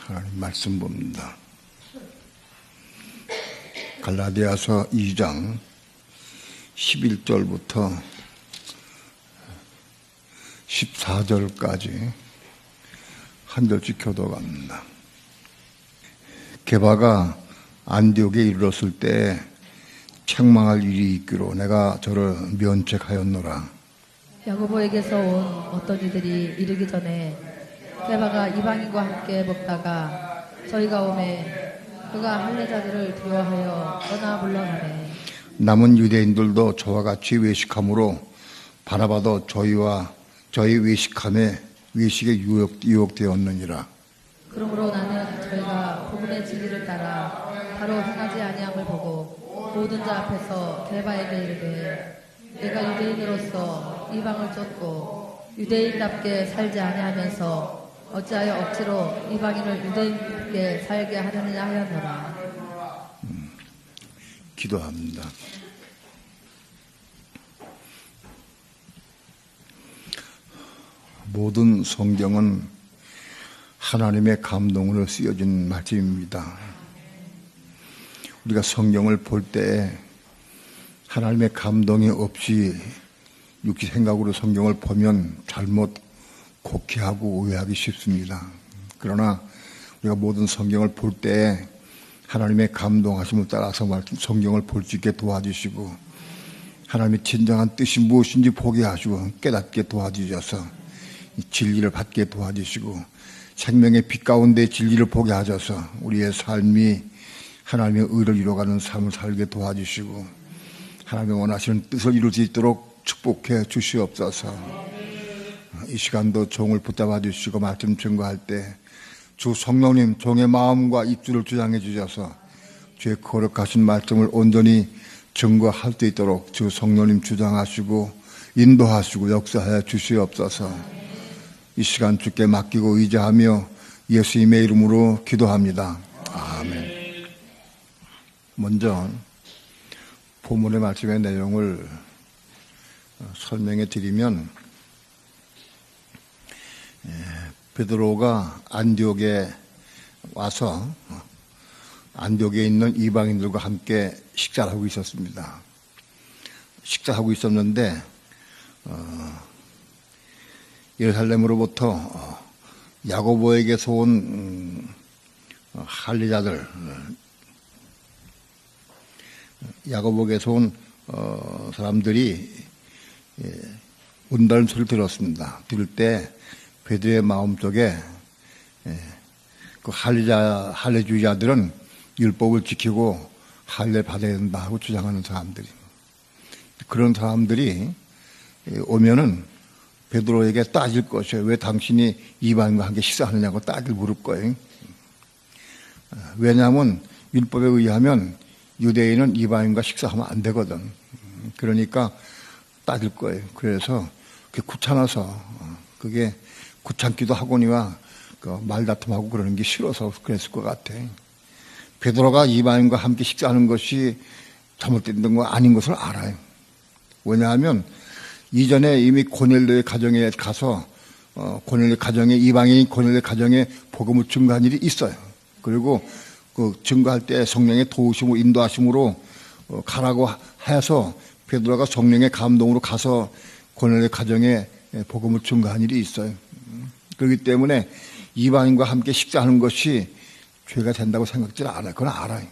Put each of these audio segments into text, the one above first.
하나님 말씀 봅니다. 갈라디아서 2장 11절부터 14절까지 한 절씩 교도갑니다. 게바가 안디옥에 이르렀을 때 책망할 일이 있기로 내가 저를 면책하였노라. 야고보에게서 온 어떤 이들이 이르기 전에 게바가 이방인과 함께 먹다가 저희가 오매 그가 할례자들을 두려워하여 떠나 물러가네. 남은 유대인들도 저와 같이 외식함으로 바나바도 저희와 저희 외식함에 외식에 유혹되었느니라. 그러므로 나는 저희가 복음의 진리를 따라 바로 행하지 아니함을 보고 모든 자 앞에서 게바에게 이르되 내가 유대인으로서 이방을 쫓고 유대인답게 살지 아니하면서 어찌하여 억지로 이방인을 유대인답게 살게 하려느냐 하였노라. 기도합니다. 모든 성경은 하나님의 감동으로 쓰여진 말씀입니다. 우리가 성경을 볼 때 하나님의 감동이 없이 육시 생각으로 성경을 보면 잘못 곡해하고 오해하기 쉽습니다. 그러나 우리가 모든 성경을 볼 때 하나님의 감동하심을 따라서 성경을 볼 수 있게 도와주시고 하나님의 진정한 뜻이 무엇인지 보게 하시고 깨닫게 도와주셔서 진리를 받게 도와주시고 생명의 빛 가운데 진리를 보게 하셔서 우리의 삶이 하나님의 의를 이루어가는 삶을 살게 도와주시고 하나님의 원하시는 뜻을 이룰 수 있도록 축복해 주시옵소서. 이 시간도 종을 붙잡아 주시고 말씀 증거할 때 주 성령님 종의 마음과 입술을 주장해 주셔서 주의 거룩하신 말씀을 온전히 증거할 수 있도록 주 성령님 주장하시고 인도하시고 역사하여 주시옵소서. 이 시간 주께 맡기고 의지하며 예수님의 이름으로 기도합니다. 아멘. 먼저 본문의 말씀의 내용을 설명해 드리면 베드로가 안디옥에 와서 안디옥에 있는 이방인들과 함께 식사를 하고 있었습니다. 식사하고 있었는데 예루살렘으로부터 야고보에게서 온 할례자들, 야고보에게서 온 사람들이 온다는 소리를 들었습니다. 들을 때 베드로의 마음속에 그 할례주의자들은 율법을 지키고 할례 받아야 된다 하고 주장하는 사람들이, 그런 사람들이 오면은 베드로에게 따질 것이에요. 왜 당신이 이방인과 함께 식사하느냐고 물을 거예요. 왜냐하면 율법에 의하면 유대인은 이방인과 식사하면 안 되거든. 그러니까 따질 거예요. 그래서 그게 귀찮아서, 그게 귀찮기도 하거니와 그 말다툼하고 그러는 게 싫어서 그랬을 것 같아. 베드로가 이방인과 함께 식사하는 것이 잘못된 거 아닌 것을 알아요. 왜냐하면 이전에 이미 고넬료의 가정에 가서 고넬료 가정에, 이방인 고넬료 가정에 복음을 증거한 일이 있어요. 그리고 그 증거할 때 성령의 도우심으로 인도하심으로 가라고 해서 베드로가 성령의 감동으로 가서 고넬료 가정에 복음을 증거한 일이 있어요. 그렇기 때문에 이방인과 함께 식사하는 것이 죄가 된다고 생각지 않아요. 그건 알아요.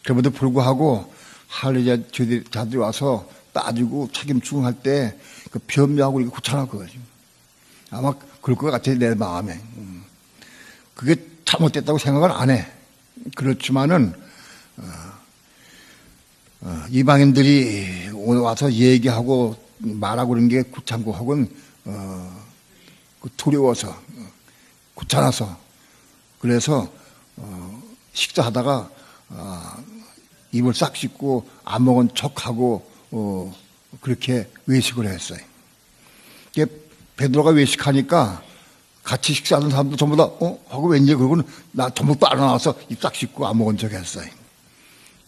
그럼에도 불구하고 할례자들이 와서 따지고 책임 추궁할 때 그 변명하고 이렇게 귀찮아 그거지. 아마 그럴 것 같아요, 내 마음에. 그게 잘못됐다고 생각은 안 해. 그렇지만은 이방인들이 와서 얘기하고 말하고 그런 게 귀찮고 혹은 두려워서 귀찮아서 그래서 식사하다가 입을 싹 씻고 안 먹은 척하고 그렇게 외식을 했어요. 베드로가 외식하니까 같이 식사하는 사람들 전부 다 하고 왠지 그러고는 나 전부 다 안 나와서 입 싹 씻고 안 먹은 척 했어요.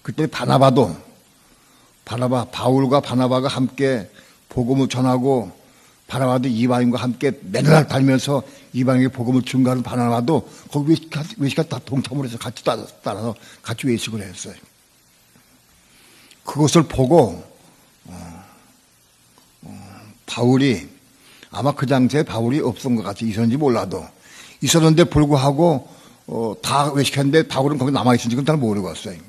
그때 바울과 바나바가 함께 복음을 전하고 바나바도 이방인과 함께 맨날 다니면서 이방인에게 복음을 증거하는 바나바도 거기 외식까지 다 동참을 해서 같이 따라서 같이 외식을 했어요. 그것을 보고 바울이 아마 그 당시에 바울이 없던 것 같이 있었는지 몰라도 있었는데 불구하고 다 외식했는데 바울은 거기 남아있는지 그건 잘 모르겠어요.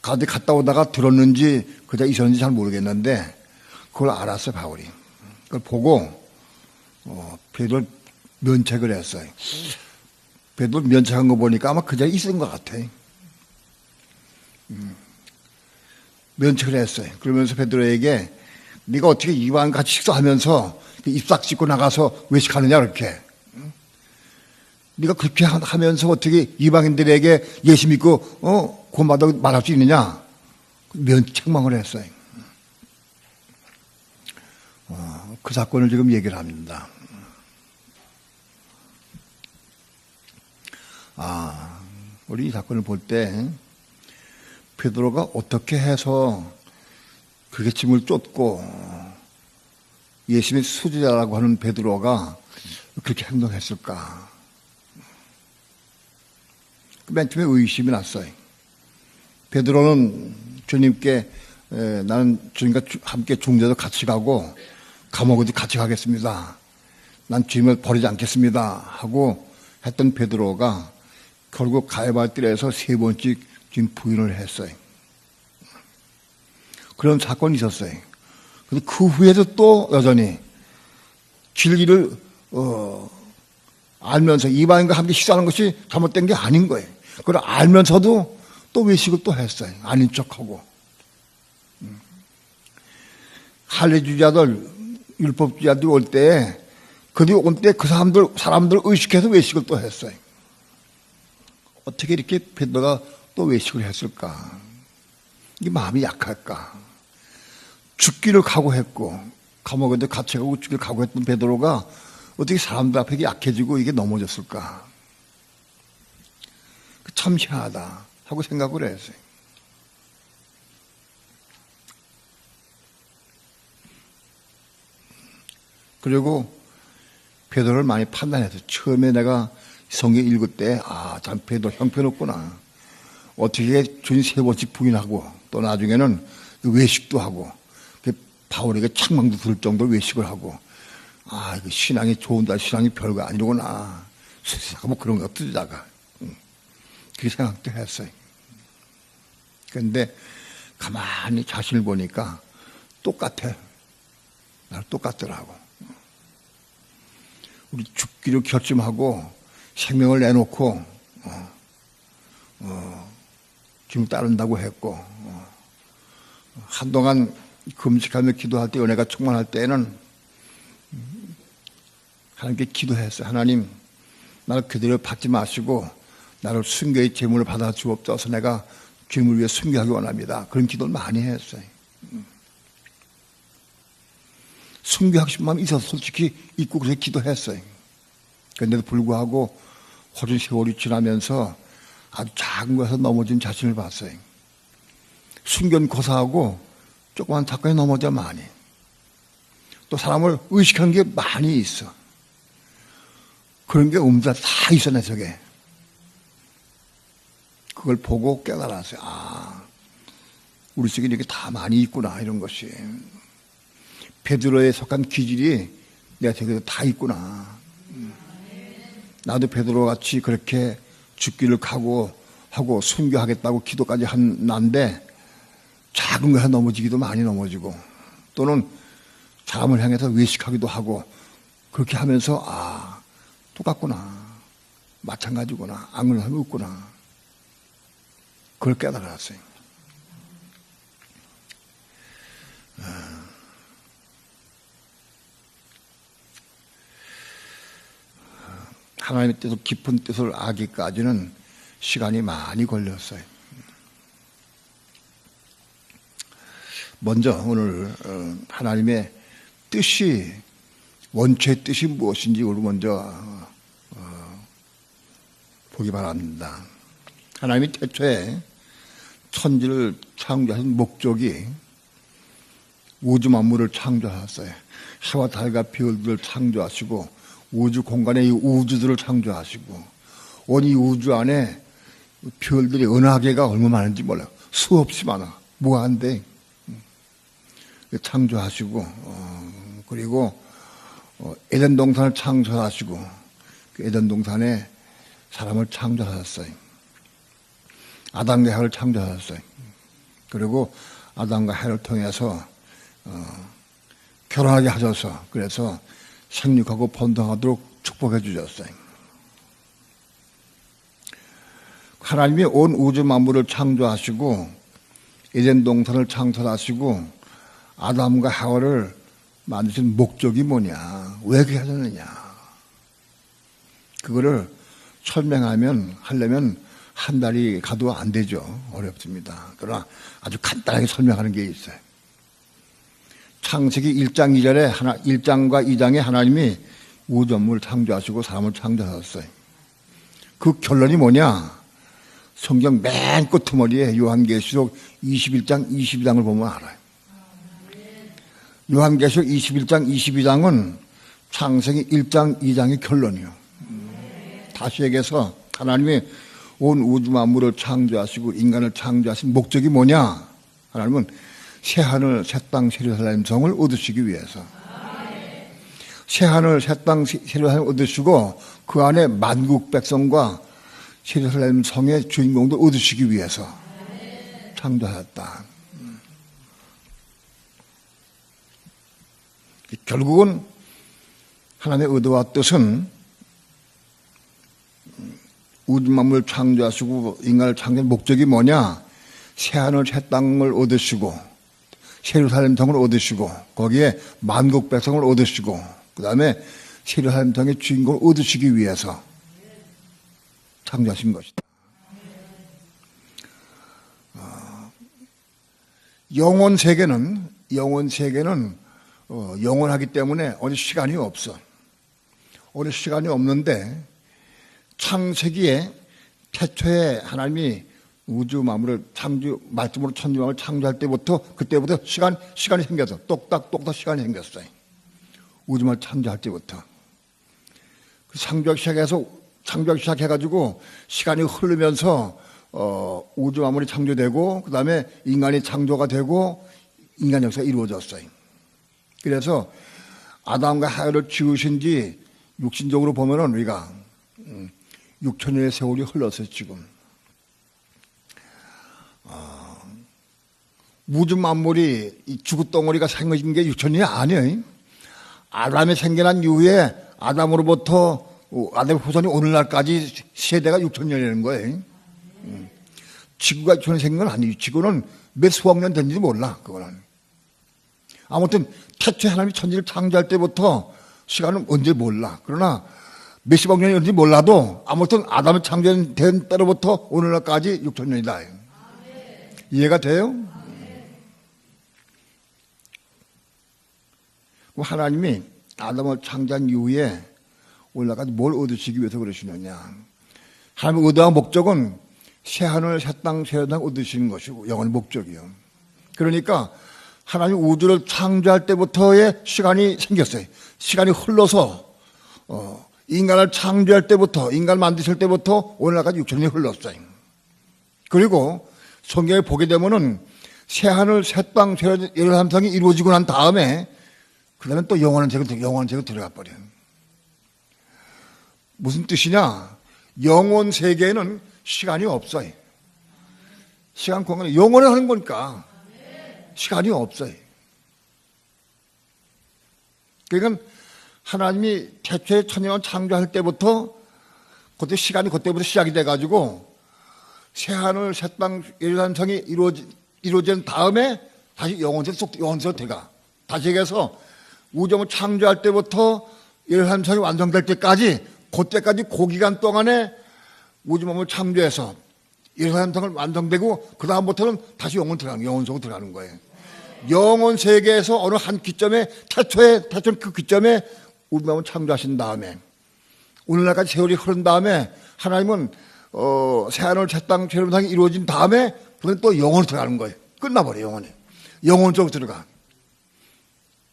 갔다 오다가 들었는지 그자 있었는지 잘 모르겠는데 그걸 알았어요. 바울이. 그걸 보고 베드로를 면책을 했어요. 베드로를 면책한 거 보니까 아마 그 자리에 있었던 것 같아요. 면책을 했어요. 그러면서 베드로에게 네가 어떻게 이방인 같이 식사하면서 입싹 씻고 나가서 외식하느냐 그렇게. 네가 그렇게 하면서 어떻게 이방인들에게 예수 믿고 구원받아 말할 수 있느냐. 면책망을 했어요. 그 사건을 지금 얘기를 합니다. 우리 이 사건을 볼 때 베드로가 어떻게 해서 그게 짐을 쫓고 예수님의 수제자라고 하는 베드로가 그렇게 행동했을까? 맨 처음에 의심이 났어요. 베드로는 주님께 나는 주님과 함께 중재도 같이 가고 감옥에도 같이 가겠습니다. 난 주님을 버리지 않겠습니다. 하고 했던 베드로가 결국 가야바뜰에서 3번씩 주님 부인을 했어요. 그런 사건이 있었어요. 그런데 그 후에도 또 여전히 진리를 알면서 이방인과 함께 식사하는 것이 잘못된 게 아닌 거예요. 그걸 알면서도 또 외식을 또 했어요. 아닌 척하고. 할례주의자들, 율법주의자들이 올 때, 그들이 올 때 그 사람들 의식해서 외식을 또 했어요. 어떻게 이렇게 베드로가 또 외식을 했을까? 이게 마음이 약할까? 죽기를 각오했고, 감옥에도 같이 가고 죽기를 각오했던 베드로가 어떻게 사람들 앞에 약해지고 이게 넘어졌을까? 참 희한하다 하고 생각을 했어요. 그리고 베드로를 많이 판단해서 처음에 내가 성경 읽을 때 참 베드로 형편없구나. 어떻게 주님 3번씩 부인하고 또 나중에는 외식도 하고 바울에게 책망도 들 정도로 외식을 하고 이거 신앙이 좋은다 신앙이 별거 아니구나. 뭐 그런 거 뜨다가 그렇게 생각도 했어요. 그런데 가만히 자신을 보니까 똑같아. 나를 똑같더라고. 우리 죽기를 결심하고 생명을 내놓고 지금 따른다고 했고 한동안 금식하며 기도할 때 은혜가 충만할 때는 하나님께 기도했어요. 하나님 나를 그대로 받지 마시고 나를 순교의 제물을 받아 주옵소서. 내가 주님을 위해 순교하기 원합니다. 그런 기도를 많이 했어요. 순교하고 싶은 마음이 있어서 솔직히 있고 그렇게 기도했어요. 그런데도 불구하고 호준 세월이 지나면서 아주 작은 것에서 넘어진 자신을 봤어요. 순교는 고사하고 조그만 사건에 넘어져 많이. 또 사람을 의식하는 게 많이 있어. 그런 게 다 있어 내 속에. 그걸 보고 깨달았어요. 우리 속에 이렇게 다 많이 있구나 이런 것이. 베드로에 속한 기질이 내 속에 다 있구나. 나도 베드로 같이 그렇게 죽기를 각오하고 순교하겠다고 기도까지 한 난데 작은 거에 넘어지기도 많이 넘어지고 또는 사람을 향해서 외식하기도 하고 그렇게 하면서 똑같구나. 마찬가지구나. 안 그런 사람이 없구나. 그걸 깨달았어요. 하나님의 뜻을 깊은 뜻을 알기까지는 시간이 많이 걸렸어요. 먼저 오늘 하나님의 뜻이 원초의 뜻이 무엇인지 우리 먼저 보기 바랍니다. 하나님이 태초에 천지를 창조하신 목적이 우주 만물을 창조하셨어요. 해와 달과 별들을 창조하시고 우주 공간의 이 우주들을 창조하시고 온 이 우주 안에 별들이 어느 개가 얼마나 많은지 몰라요. 수없이 많아. 무한대 창조하시고 그리고 에덴 동산을 창조하시고 그 에덴 동산에 사람을 창조하셨어요. 아담과 해를 창조하셨어요. 그리고 아담과 해를 통해서 결혼하게 하셔서 그래서 생육하고 번성하도록 축복해 주셨어요. 하나님이 온 우주 만물을 창조하시고 에덴 동산을 창조하시고 아담과 하와를 만드신 목적이 뭐냐? 왜 그렇게 하셨느냐? 그거를 하려면 한 달이 가도 안 되죠. 어렵습니다. 그러나 아주 간단하게 설명하는 게 있어요. 창세기 1장 2절에 1장과 2장에 하나님이 우주만물을 창조하시고 사람을 창조하셨어요. 그 결론이 뭐냐? 성경 맨 끝머리에 요한계시록 21장 22장을 보면 알아요. 요한계시록 21장 22장은 창세기 1장 2장의 결론이요. 다시 얘기해서 하나님이 온 우주 만물을 창조하시고 인간을 창조하신 목적이 뭐냐? 하나님은 새하늘 새땅 세르살렘 성을 얻으시기 위해서 새하늘 새땅 세르살렘을 얻으시고 그 안에 만국 백성과 세르살렘 성의 주인공도 얻으시기 위해서 창조하셨다. 결국은 하나님의 의도와 뜻은 우주 만물을 창조하시고 인간을 창조한 목적이 뭐냐? 새하늘 새 땅을 얻으시고 세르살렘 성을 얻으시고 거기에 만국 백성을 얻으시고 그 다음에 세르살렘 성의 주인공을 얻으시기 위해서 창조하신 것이다. 영혼 세계는 영원하기 때문에 어느 시간이 없어. 어느 시간이 없는데 창세기에 태초에 하나님이 우주 만물을 말씀으로 천지만물을 창조할 때부터 그때부터 시간이 생겼어. 똑딱 시간이 생겼어요. 우주 만물 창조할 때부터. 창조하기 시작해가지고 시간이 흐르면서 우주 만물이 창조되고 그 다음에 인간이 창조가 되고 인간 역사가 이루어졌어요. 그래서 아담과 하와를 지으신 지 육신적으로 보면은 우리가 6천년의 세월이 흘렀어요, 지금. 우주 만물이 이 주구덩어리가 생겨진 게 6천년이 아니에요. 아담이 생겨난 이후에 아담으로부터 아담의 후손이 오늘날까지 세대가 6천년이라는 거예요. 지구가 6천년 생긴 건 아니에요. 지구는 몇 수억 년 된지 몰라, 그거는. 아무튼 태초에 하나님이 천지를 창조할 때부터 시간은 언제 몰라. 그러나 몇십억 년이 언제 몰라도 아무튼 아담이 창조된 때로부터 오늘날까지 6천년이다. 이해가 돼요? 하나님이 아담을 창조한 이후에 오늘날까지 뭘 얻으시기 위해서 그러시느냐. 하나님의 의도와 목적은 새하늘, 새 땅, 새 땅 얻으시는 것이고 영원의 목적이요. 그러니까 하나님 우주를 창조할 때부터의 시간이 생겼어요. 시간이 흘러서 인간을 창조할 때부터 인간을 만드실 때부터 오늘날까지 6천년이 흘렀어요. 그리고 성경에 보게 되면은 새하늘, 새 땅, 새 열람성이 이루어지고 난 다음에 그 다음에 또 영원한 세계 들어가 버려요. 무슨 뜻이냐? 영원 세계에는 시간이 없어요. 시간 공간이 영원을 하는 거니까 시간이 없어요. 그러니까 하나님이 태초에 천년을 창조할 때부터 그때부터 시작이 돼가지고 새하늘, 새 땅, 열람성이 이루어진 다음에 다시 영원세로 들어가. 다시 얘기해서 우주를 창조할 때부터 열람성이 완성될 때까지 그때까지 그 기간 동안에 우주만물을 창조해서 열람성을 완성되고 그 다음부터는 다시 영원속으로 들어가는 거예요. 영원 세계에서 어느 한 기점에 태초에 그 기점에 우주만물을 창조하신 다음에 오늘날까지 세월이 흐른 다음에 하나님은 새하늘, 새 땅, 열람성이 이루어진 다음에 그건 또 영원으로 들어가는 거예요. 끝나버려 영원에. 영원적으로 들어가.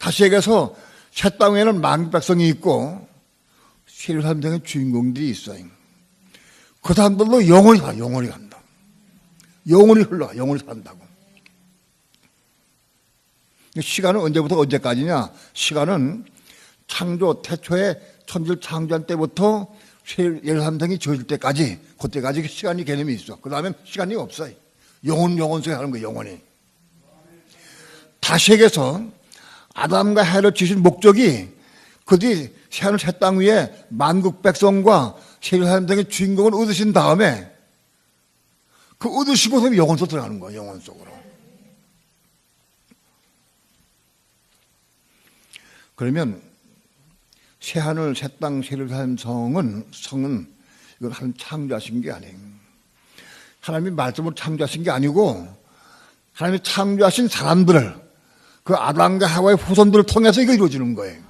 다시 얘기해서 새 땅에는 만국 백성이 있고 세례 사람들의 주인공들이 있어요. 그 사람들도 영원히 가, 영원히 간다. 영원히 흘러가, 영원히 산다고. 시간은 언제부터 언제까지냐? 시간은 창조, 태초에 천지를 창조할 때부터 예루살렘이 지어질 때까지, 그때까지 시간이 개념이 있어. 그 다음엔 시간이 없어요. 영원 속에 하는 거예요, 영원히. 다시 얘기해서 아담과 해를 지으신 목적이 그들이 새하늘 새 땅 위에 만국 백성과 예루살렘 등의 주인공을 얻으신 다음에 그 얻으시고서 영원 속으로 들어가는 거예요, 영원 속으로. 그러면 새하늘 새 땅 예루살렘 성은 이건 하나님 창조하신 게 아니에요. 하나님이 말씀으로 창조하신 게 아니고 하나님이 창조하신 사람들을, 그 아담과 하와의 후손들을 통해서 이거 이루어지는 거예요.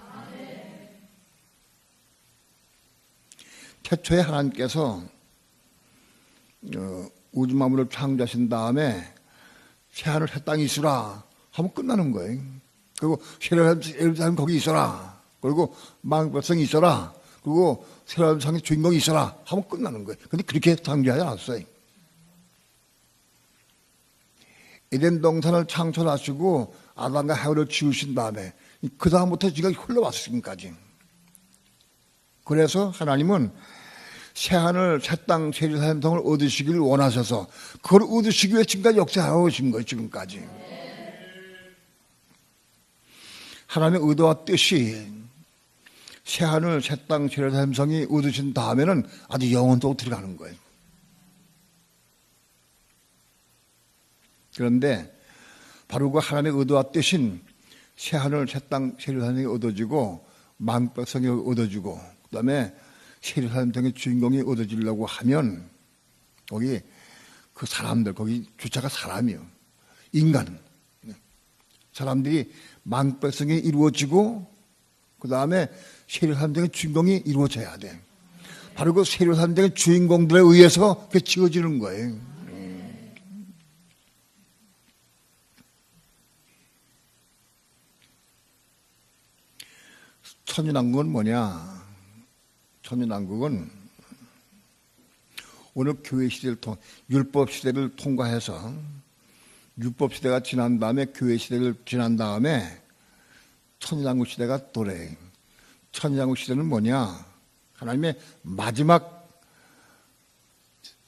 태초에 하나님께서 우주 만물을 창조하신 다음에 새하늘 새 땅이 있으라 하면 끝나는 거예요. 그리고 예루살렘 거기 있어라. 그리고 만국 백성이 있어라. 그리고 새로운 상의 주인공이 있어라 하면 끝나는 거예요. 근데 그렇게 창조하지 않았어요. 에덴 동산을 창조하시고 아담과 하와를 지으신 다음에 그 다음부터 지금 흘러왔어요. 지금까지. 그래서 하나님은 새하늘 새 땅 예루살렘 성을 얻으시기를 원하셔서 그걸 얻으시기 위해 지금까지 역사하고 오신 거예요. 지금까지. 하나님의 의도와 뜻이 새하늘 새 땅 예루살렘 성이 얻으신 다음에는 아주 영원토록 들어가는 거예요. 그런데 바로 그 하나님의 의도와 뜻인 새하늘 새 땅 예루살렘이 얻어지고 만국 백성이 얻어지고 그 다음에 예루살렘 등의 주인공이 얻어지려고 하면 거기 그 사람들, 거기 주체가 사람이요. 인간. 사람들이 만국 백성이 이루어지고 그 다음에 예루살렘 등의 주인공이 이루어져야 돼. 바로 그 예루살렘 등의 주인공들에 의해서 그게 지어지는 거예요. 천연왕국은 뭐냐? 천연왕국은 오늘 교회 시대를 율법 시대를 통과해서 율법 시대가 지난 다음에 교회 시대를 지난 다음에 천연왕국 시대가 도래. 천연왕국 시대는 뭐냐? 하나님의 마지막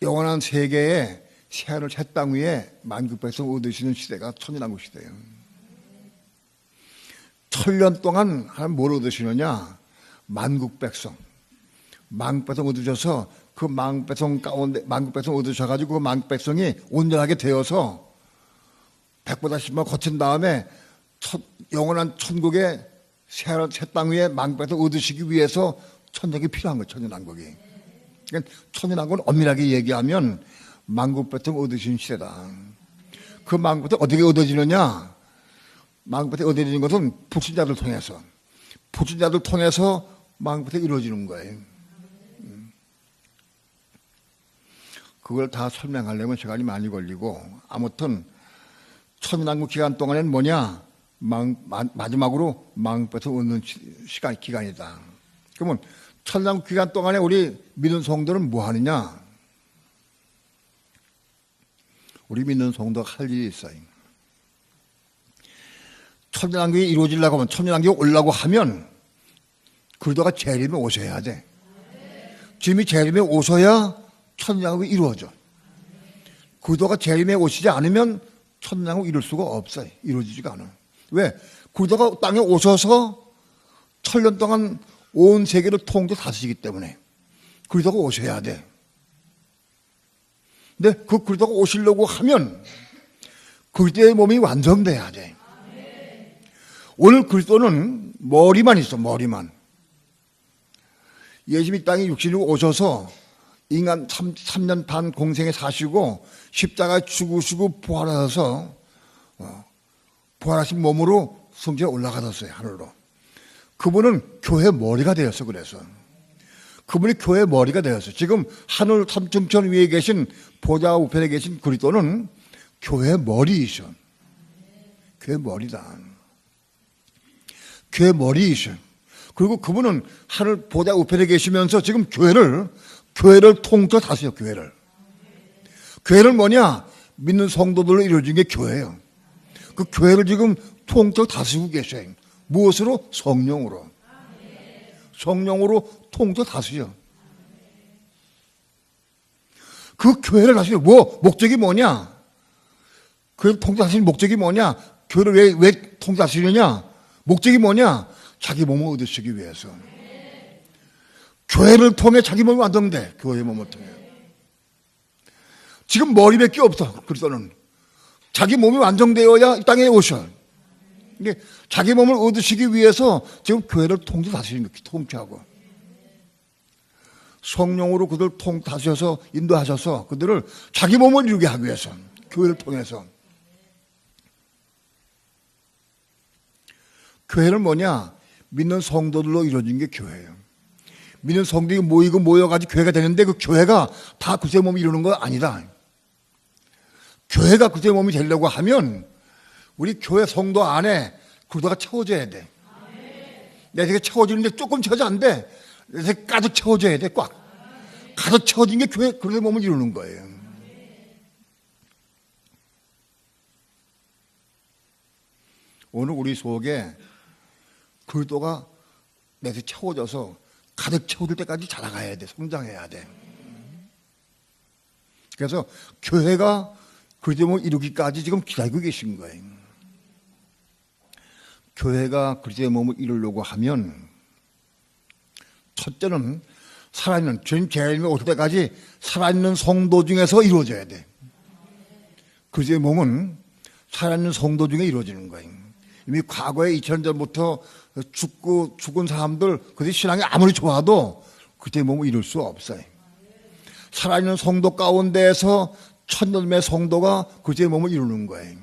영원한 세계에 새하늘 새 땅 위에 만국 백성 얻으시는 시대가 천연왕국 시대예요. 1000년 동안 하나님 뭘 얻으시느냐? 만국 백성. 만국 백성 얻으셔서 그 만국 백성 가운데 만국 백성 얻으셔가지고 그 만국 백성이 온전하게 되어서 100보다 10만 거친 다음에 영원한 천국의 새하늘 새 땅 위에 만국 백성 얻으시기 위해서 천국이 필요한 거예요. 천연왕국이. 그러니까 천연왕국은 엄밀하게 얘기하면 만국 백성 얻으신 시대다. 그 만국 백성 어떻게 얻어지느냐? 만국 백성이 얻어지는 것은 불신자들 통해서 만국 백성이 이루어지는 거예요. 그걸 다 설명하려면 시간이 많이 걸리고 아무튼 천연왕국 기간 동안에는 뭐냐? 마지막으로 만국 백성 얻는 기간이다. 그러면 천연왕국 기간 동안에 우리 믿는 성도는 뭐 하느냐? 우리 믿는 성도가 할 일이 있어요. 천연왕국이 이루어지려고 하면, 천연왕국이 오려고 하면 그리스도가 재림에 오셔야 돼. 주님이 재림에 오셔야 천연왕국이 이루어져. 그리스도가 재림에 오시지 않으면 천연왕국 이룰 수가 없어요. 이루어지지가 않아. 왜? 그리스도가 땅에 오셔서 1000년 동안 온 세계를 통제 다스리기 때문에 그리스도가 오셔야 돼. 근데 그 그리스도가 오시려고 하면 그리스도의 몸이 완성돼야 돼. 오늘 그리스도는 머리만 있어, 머리만. 예수님이 땅에 육신으로 오셔서 인간 3년 반 공생에 사시고 십자가에 죽으시고 부활하셔서 부활하신 몸으로 성전에 올라가셨어요, 하늘로. 그분은 교회 머리가 되었어. 그래서 그분이 교회 머리가 되었어. 지금 하늘 삼층천 위에 계신 보좌 우편에 계신 그리스도는 교회 머리이셔. 교회 머리다. 교회 머리이셔요. 그리고 그분은 하늘 보좌 우편에 계시면서 지금 교회를 통틀어 다스려요. 교회를 뭐냐? 믿는 성도들로 이루어진 게 교회예요. 그 교회를 지금 통틀어 다스리고 계셔요. 무엇으로? 성령으로. 성령으로 통틀어 다스려. 그 교회를 다스려. 목적이 뭐냐? 교회를 통틀어 다스리는 목적이 뭐냐? 교회를 왜 통틀어 다스리느냐? 목적이 뭐냐? 자기 몸을 얻으시기 위해서. 교회를 통해 자기 몸이 완성돼. 교회의 몸을 통해. 지금 머리밖에 없어. 그리스도는. 자기 몸이 완성되어야 이 땅에 오셔. 이게 자기 몸을 얻으시기 위해서 지금 교회를 통치 다스리는 거예요. 통치하고. 성령으로 그들을 다스려서 인도하셔서 그들을 자기 몸을 이루게 하기 위해서. 교회를 통해서. 교회는 뭐냐? 믿는 성도들로 이루어진 게 교회예요. 믿는 성도들이 모여가지고 교회가 되는데 그 교회가 다 그리스도의 몸을 이루는 거 아니다. 교회가 그리스도의 몸이 되려고 하면 우리 교회 성도 안에 그리스도가 채워져야 돼. 내 세계 채워지는데 조금 채워져 안 돼. 내 세계 가득 채워져야 돼. 꽉. 가득 채워진 게 교회 그리스도의 몸을 이루는 거예요. 오늘 우리 속에 그리스도가 내서 채워져서 가득 채워질 때까지 자라가야 돼. 성장해야 돼. 그래서 교회가 그리스도의 몸을 이루기까지 지금 기다리고 계신 거예요. 교회가 그리스도의 몸을 이루려고 하면 첫째는 살아있는 주님 재림이 올 때까지 살아있는 성도 중에서 이루어져야 돼. 그리스도의 몸은 살아있는 성도 중에 이루어지는 거예요. 이미 과거에 2000년 전부터 죽은 사람들, 그들의 신앙이 아무리 좋아도 그때의 몸을 이룰 수 없어요. 살아있는 성도 가운데에서 천열매 성도가 그때의 몸을 이루는 거예요.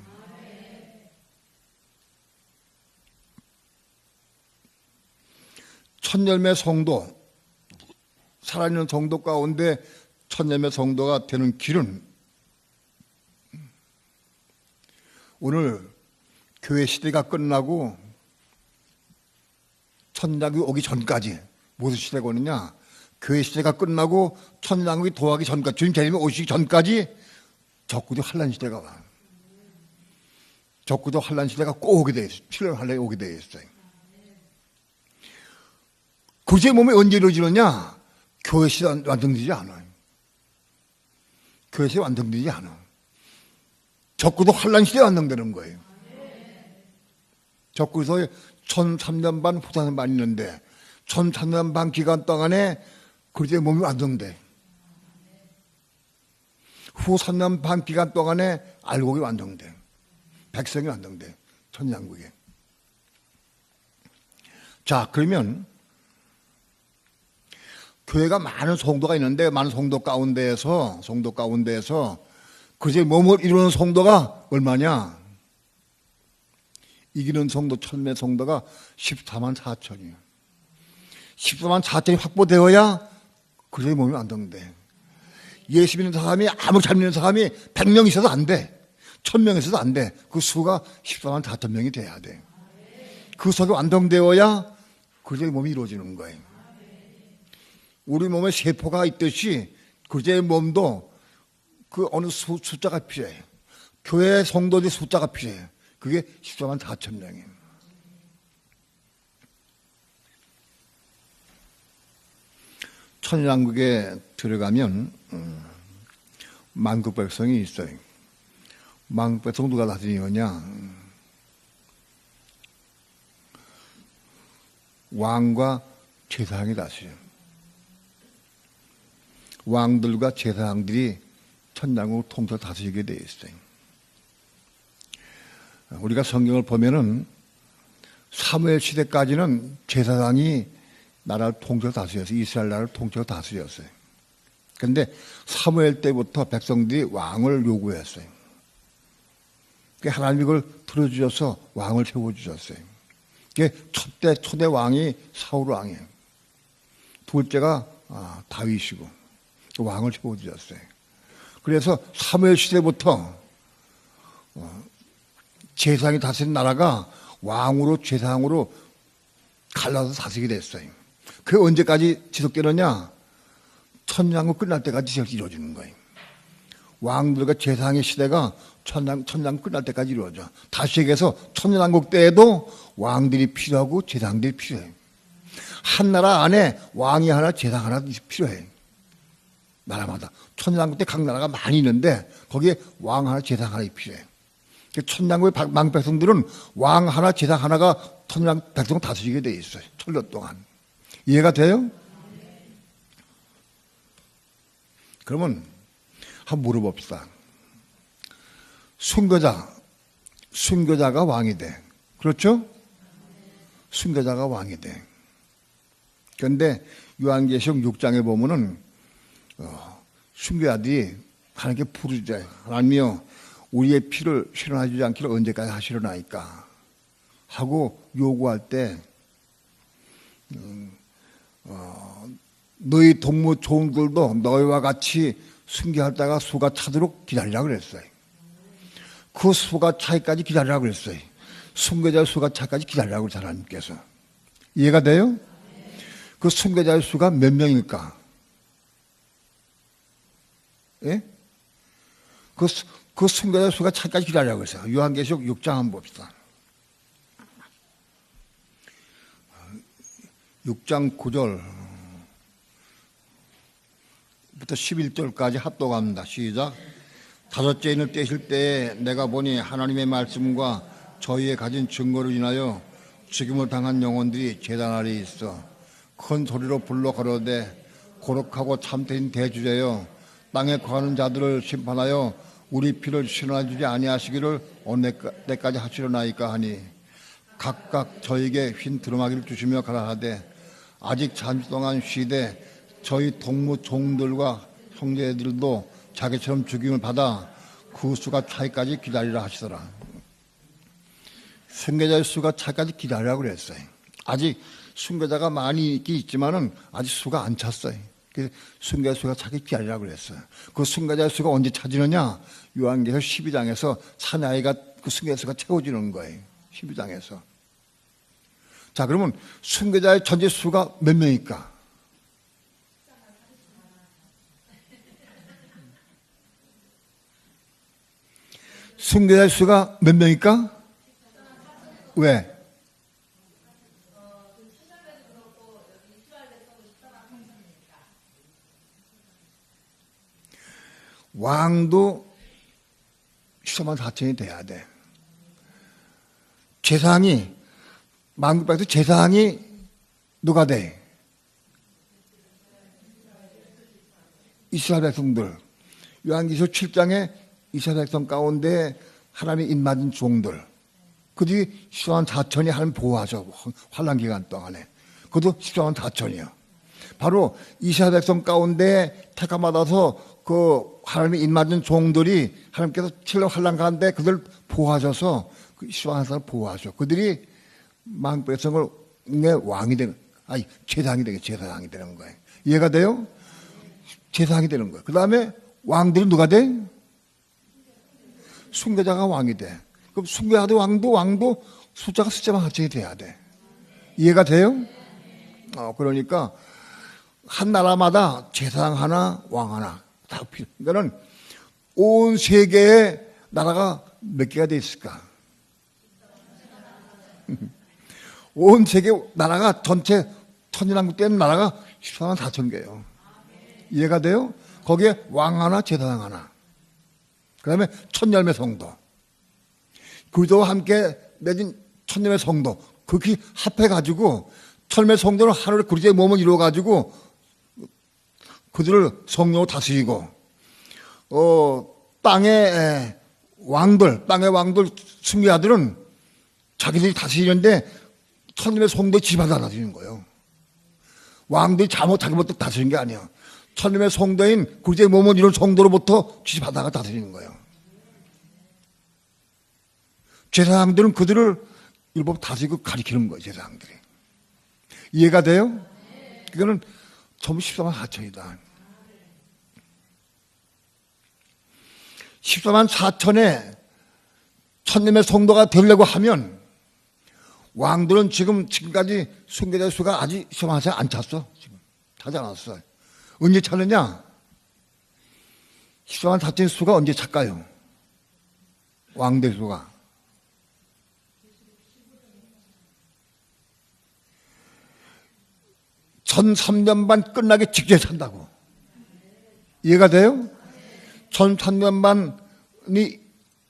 천열매 성도, 살아있는 성도 가운데 천열매 성도가 되는 길은 오늘 교회 시대가 끝나고 천년왕국이 오기 전까지 무슨 시대가 오느냐? 교회 시대가 끝나고 천년왕국이 도하기 전까지, 주님 재림이 오시기 전까지 적그리스도 환란 시대가 와. 적그리스도 환란 시대가 꼭 오게 돼 있어요. 7년 환란이 오게 돼 있어요. 그리스도의 몸이 언제 이루어지느냐? 교회 시대 완성되지 않아요. 교회 시대 완성되지 않아. 적그리스도 환란 시대에 완성되는 거예요. 적그리스도에 1003년 반, 후 4년 반 있는데 1003년 반 기간 동안에 그리스도의 몸이 완성돼. 후 3년 반 기간 동안에 알곡이 완성돼. 백성이 완성돼. 천년왕국에. 자, 그러면 교회가 많은 성도가 있는데 많은 성도 가운데에서 그리스도의 몸을 이루는 성도가 얼마냐? 이기는 성도, 천매 성도가 14만 4천이에요. 14만 4천이 확보되어야 그리스도의 몸이 완성돼. 예수 믿는 사람이 아무리 잘 믿는 사람이 100명 있어도 안 돼. 1000명 있어도 안 돼. 그 수가 14만 4천 명이 돼야 돼. 그 수가 완성되어야 그리스도의 몸이 이루어지는 거예요. 우리 몸에 세포가 있듯이 그리스도의 몸도 그 어느 숫자가 필요해요. 교회 성도들 숫자가 필요해요. 그게 14만 4천 명이에요. 천년왕국에 들어가면 만국 백성이 있어요. 만국 백성 누가 다스리느냐? 왕과 제사장이 다스려요. 왕들과 제사장들이 천년왕국을 통틀어 다스리게 돼 있어요. 우리가 성경을 보면은 사무엘 시대까지는 제사장이 나라를 통틀어 다스렸어요. 이스라엘 나라를 통틀어 다스렸어요. 그런데 사무엘 때부터 백성들이 왕을 요구했어요. 하나님이 그걸 들어주셔서 왕을 세워주셨어요. 초대 왕이 사울 왕이에요. 둘째가 다윗이고 왕을 세워주셨어요. 그래서 사무엘 시대부터 제사장이 다스린 나라가 왕으로 제사장으로 갈라서 다스리게 됐어요. 그게 언제까지 지속되느냐? 천년왕국 끝날 때까지 이루어지는 거예요. 왕들과 제사장의 시대가 천년왕국 끝날 때까지 이루어져. 다시 얘기해서 천년왕국 때에도 왕들이 필요하고 제사장들이 필요해요. 한 나라 안에 왕이 하나, 제사장 하나 필요해. 나라마다. 천년왕국 때 각 나라가 많이 있는데 거기에 왕 하나, 제사장 하나 필요해. 천년왕국의 망백성들은 왕 하나, 제사장 하나가 천년왕국 백성을 다스리게 돼 있어요. 천년 동안. 이해가 돼요? 그러면 한번 물어봅시다. 순교자가 왕이 돼. 그렇죠? 순교자가 왕이 돼. 그런데 요한계시록 6장에 보면은 순교자들이 하나님께 부르짖어요. 하나님이여, 우리의 피를 실현하지 않기를 언제까지 하시려나이까 하고 요구할 때 너희 동무 종들도 너희와 같이 순교하다가 수가 차도록 기다리라고 그랬어요. 그 수가 차기까지 기다리라고 그랬어요. 순교자의 수가 차기까지 기다리라고 그랬어요. 하나님께서. 이해가 돼요? 그 순교자의 수가 몇 명일까? 예? 그 순교자의 수가 차기까지 기다리라고 그랬어요. 요한계시록 6장 한번 봅시다. 6장 9절 부터 11절까지 합독합니다. 시작. 다섯째 인을 떼실 때에 내가 보니 하나님의 말씀과 저희의 가진 증거로 인하여 죽임을 당한 영혼들이 제단 아래에 있어 큰 소리로 불러 가로되 고룩하고 참된 대주제여, 땅에 거하는 자들을 심판하여 우리 피를 실현해 주지 아니하시기를 어느 때까지 하시려나이까 하니, 각각 저에게 흰 두루마기를 주시며 가라하되 아직 잠시 동안 쉬되 저희 동무 종들과 형제들도 자기처럼 죽임을 받아 그 수가 차기까지 기다리라 하시더라. 순교자의 수가 차기까지 기다리라고 그랬어요. 아직 순교자가 많이 있긴 있지만은 아직 수가 안 찼어요. 그래서 순교자의 수가 차기 기다리라고 그랬어요. 그 순교자의 수가 언제 차지느냐? 요한계시록 12장에서 사나이가 그 순교자의 수가 채워지는 거예요. 12장에서. 자, 그러면 순교자의 전체 수가 몇 명일까? 순교자의 수가 몇 명일까? 왜? 왕도 14만 4천이 돼야 돼. 제사장이, 만국백성 제사장이 누가 돼? 이스라엘 백성들. 요한계시록 7장에 이스라엘 백성 가운데 하나님의 입맞은 종들. 그들이 14만 4천이 하나님 보호하죠. 환란 기간 동안에. 그것도 14만 4천이요. 바로 이스라엘 백성 가운데 택함받아서 그 하나님의 입맞은 종들이 하나님께서 7년 환란 가운데 그들 보호하셔서 그 14만 4천을 보호하셔. 그들이 만국 백성을 왕이 되는, 아니, 제사장이 되는 거예요. 이해가 돼요? 제사장이 되는 거예요. 그 다음에 왕들은 누가 돼? 순교자가 왕이 돼. 그럼 순교자도 왕도 숫자가 4천이 돼야 돼. 이해가 돼요? 그러니까 한 나라마다 제사장 하나, 왕 하나 다 필요. 그러니까는 온 세계에 나라가 몇 개가 돼 있을까? 온 세계 나라가 전체 천년왕국 때는 나라가 14만 4천 개예요. 이해가 돼요? 거기에 왕 하나, 제사장 하나. 그 다음에 천열매 성도. 그리도 함께 맺은 천열매 성도. 그렇게 합해가지고 천열매 성도는 하늘의 그리스도의 몸을 이루어가지고 그들을 성령으로 다스리고, 땅의 왕들, 승리자들은 자기들이 다스리는데 천년의 성도의 지시받아 다스리는 거예요. 왕들이 자기 못해 다스리는 게 아니야. 천년의 성도인 그리스도의 몸을 이룬 성도로부터 지시받아가 다스리는 거예요. 제사장들은 그들을 일법 다스리고 가리키는 거예요. 제사장들이. 이해가 돼요? 그거는 전부 14만 4천이다. 14만 4천에 천년의 성도가 되려고 하면 왕들은 지금까지 순교자 수가 아직 시험하지 안 찼어. 지금 차지 않았어. 언제 차느냐? 시험한 자체 수가 언제 찰까요? 왕들 수가. 전 3년 반 끝나기 직전에 찬다고. 이해가 돼요? 전 3년 반이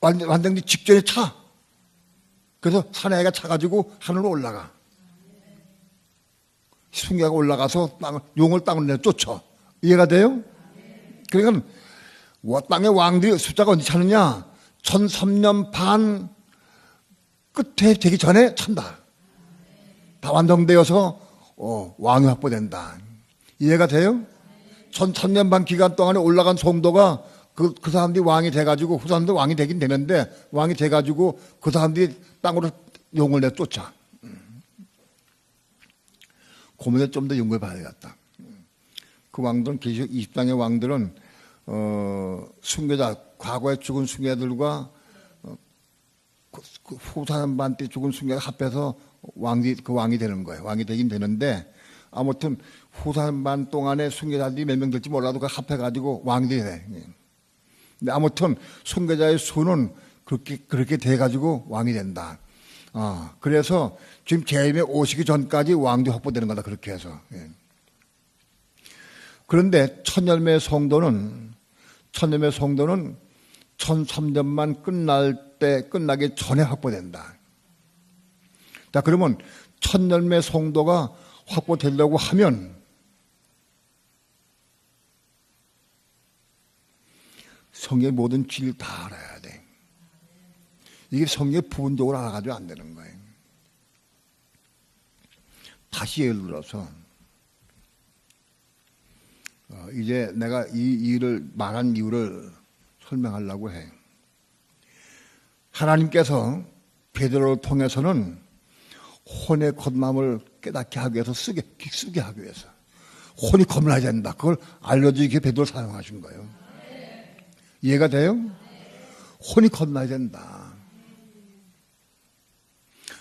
완전히 직전에 차. 그래서 사내가 차가지고 하늘로 올라가. 순교가 올라가서 용을 땅으로 내쫓아. 이해가 돼요? 그러니까 땅의 왕들이 숫자가 언제 차느냐? 전 3년 반 끝에 되기 전에 찬다. 다 완성되어서 왕이 확보된다. 이해가 돼요? 전 3년 반 기간 동안에 올라간 성도가 그 사람들이 왕이 돼가지고, 그 사람들 왕이 되긴 되는데, 왕이 돼가지고 그 사람들이 땅으로 용을 내쫓아. 그 문제 좀 더 연구해 봐야겠다. 그 왕들은, 계시 20장의 왕들은, 순교자, 과거에 죽은 순교자들과 그 후사년 때 죽은 순교자 합해서 그 왕이 되는 거예요. 왕이 되긴 되는데, 아무튼 후사년 동안에 순교자들이 몇 명 될지 몰라도 그 합해가지고 왕이 돼. 근데 아무튼 순교자의 수는 그렇게 돼가지고 왕이 된다. 그래서 지금 재림에 오시기 전까지 왕도 확보되는 거다. 그렇게 해서. 그런데 천열매 성도는 1003년만 끝나기 전에 확보된다. 자, 그러면 천열매 성도가 확보되려고 하면 성경의 모든 진리를 다 알아야 돼. 이게 성경의 부분적으로 알아가지고 안 되는 거예요. 다시 예를 들어서 이제 내가 이 일을 말한 이유를 설명하려고 해. 하나님께서 베드로를 통해서는 혼의 겉마음을 깨닫게 하기 위해서 쓰게 하기 위해서 혼이 겁나야 된다. 그걸 알려주기 위해 베드로를 사용하신 거예요. 이해가 돼요? 혼이 겁나야 된다.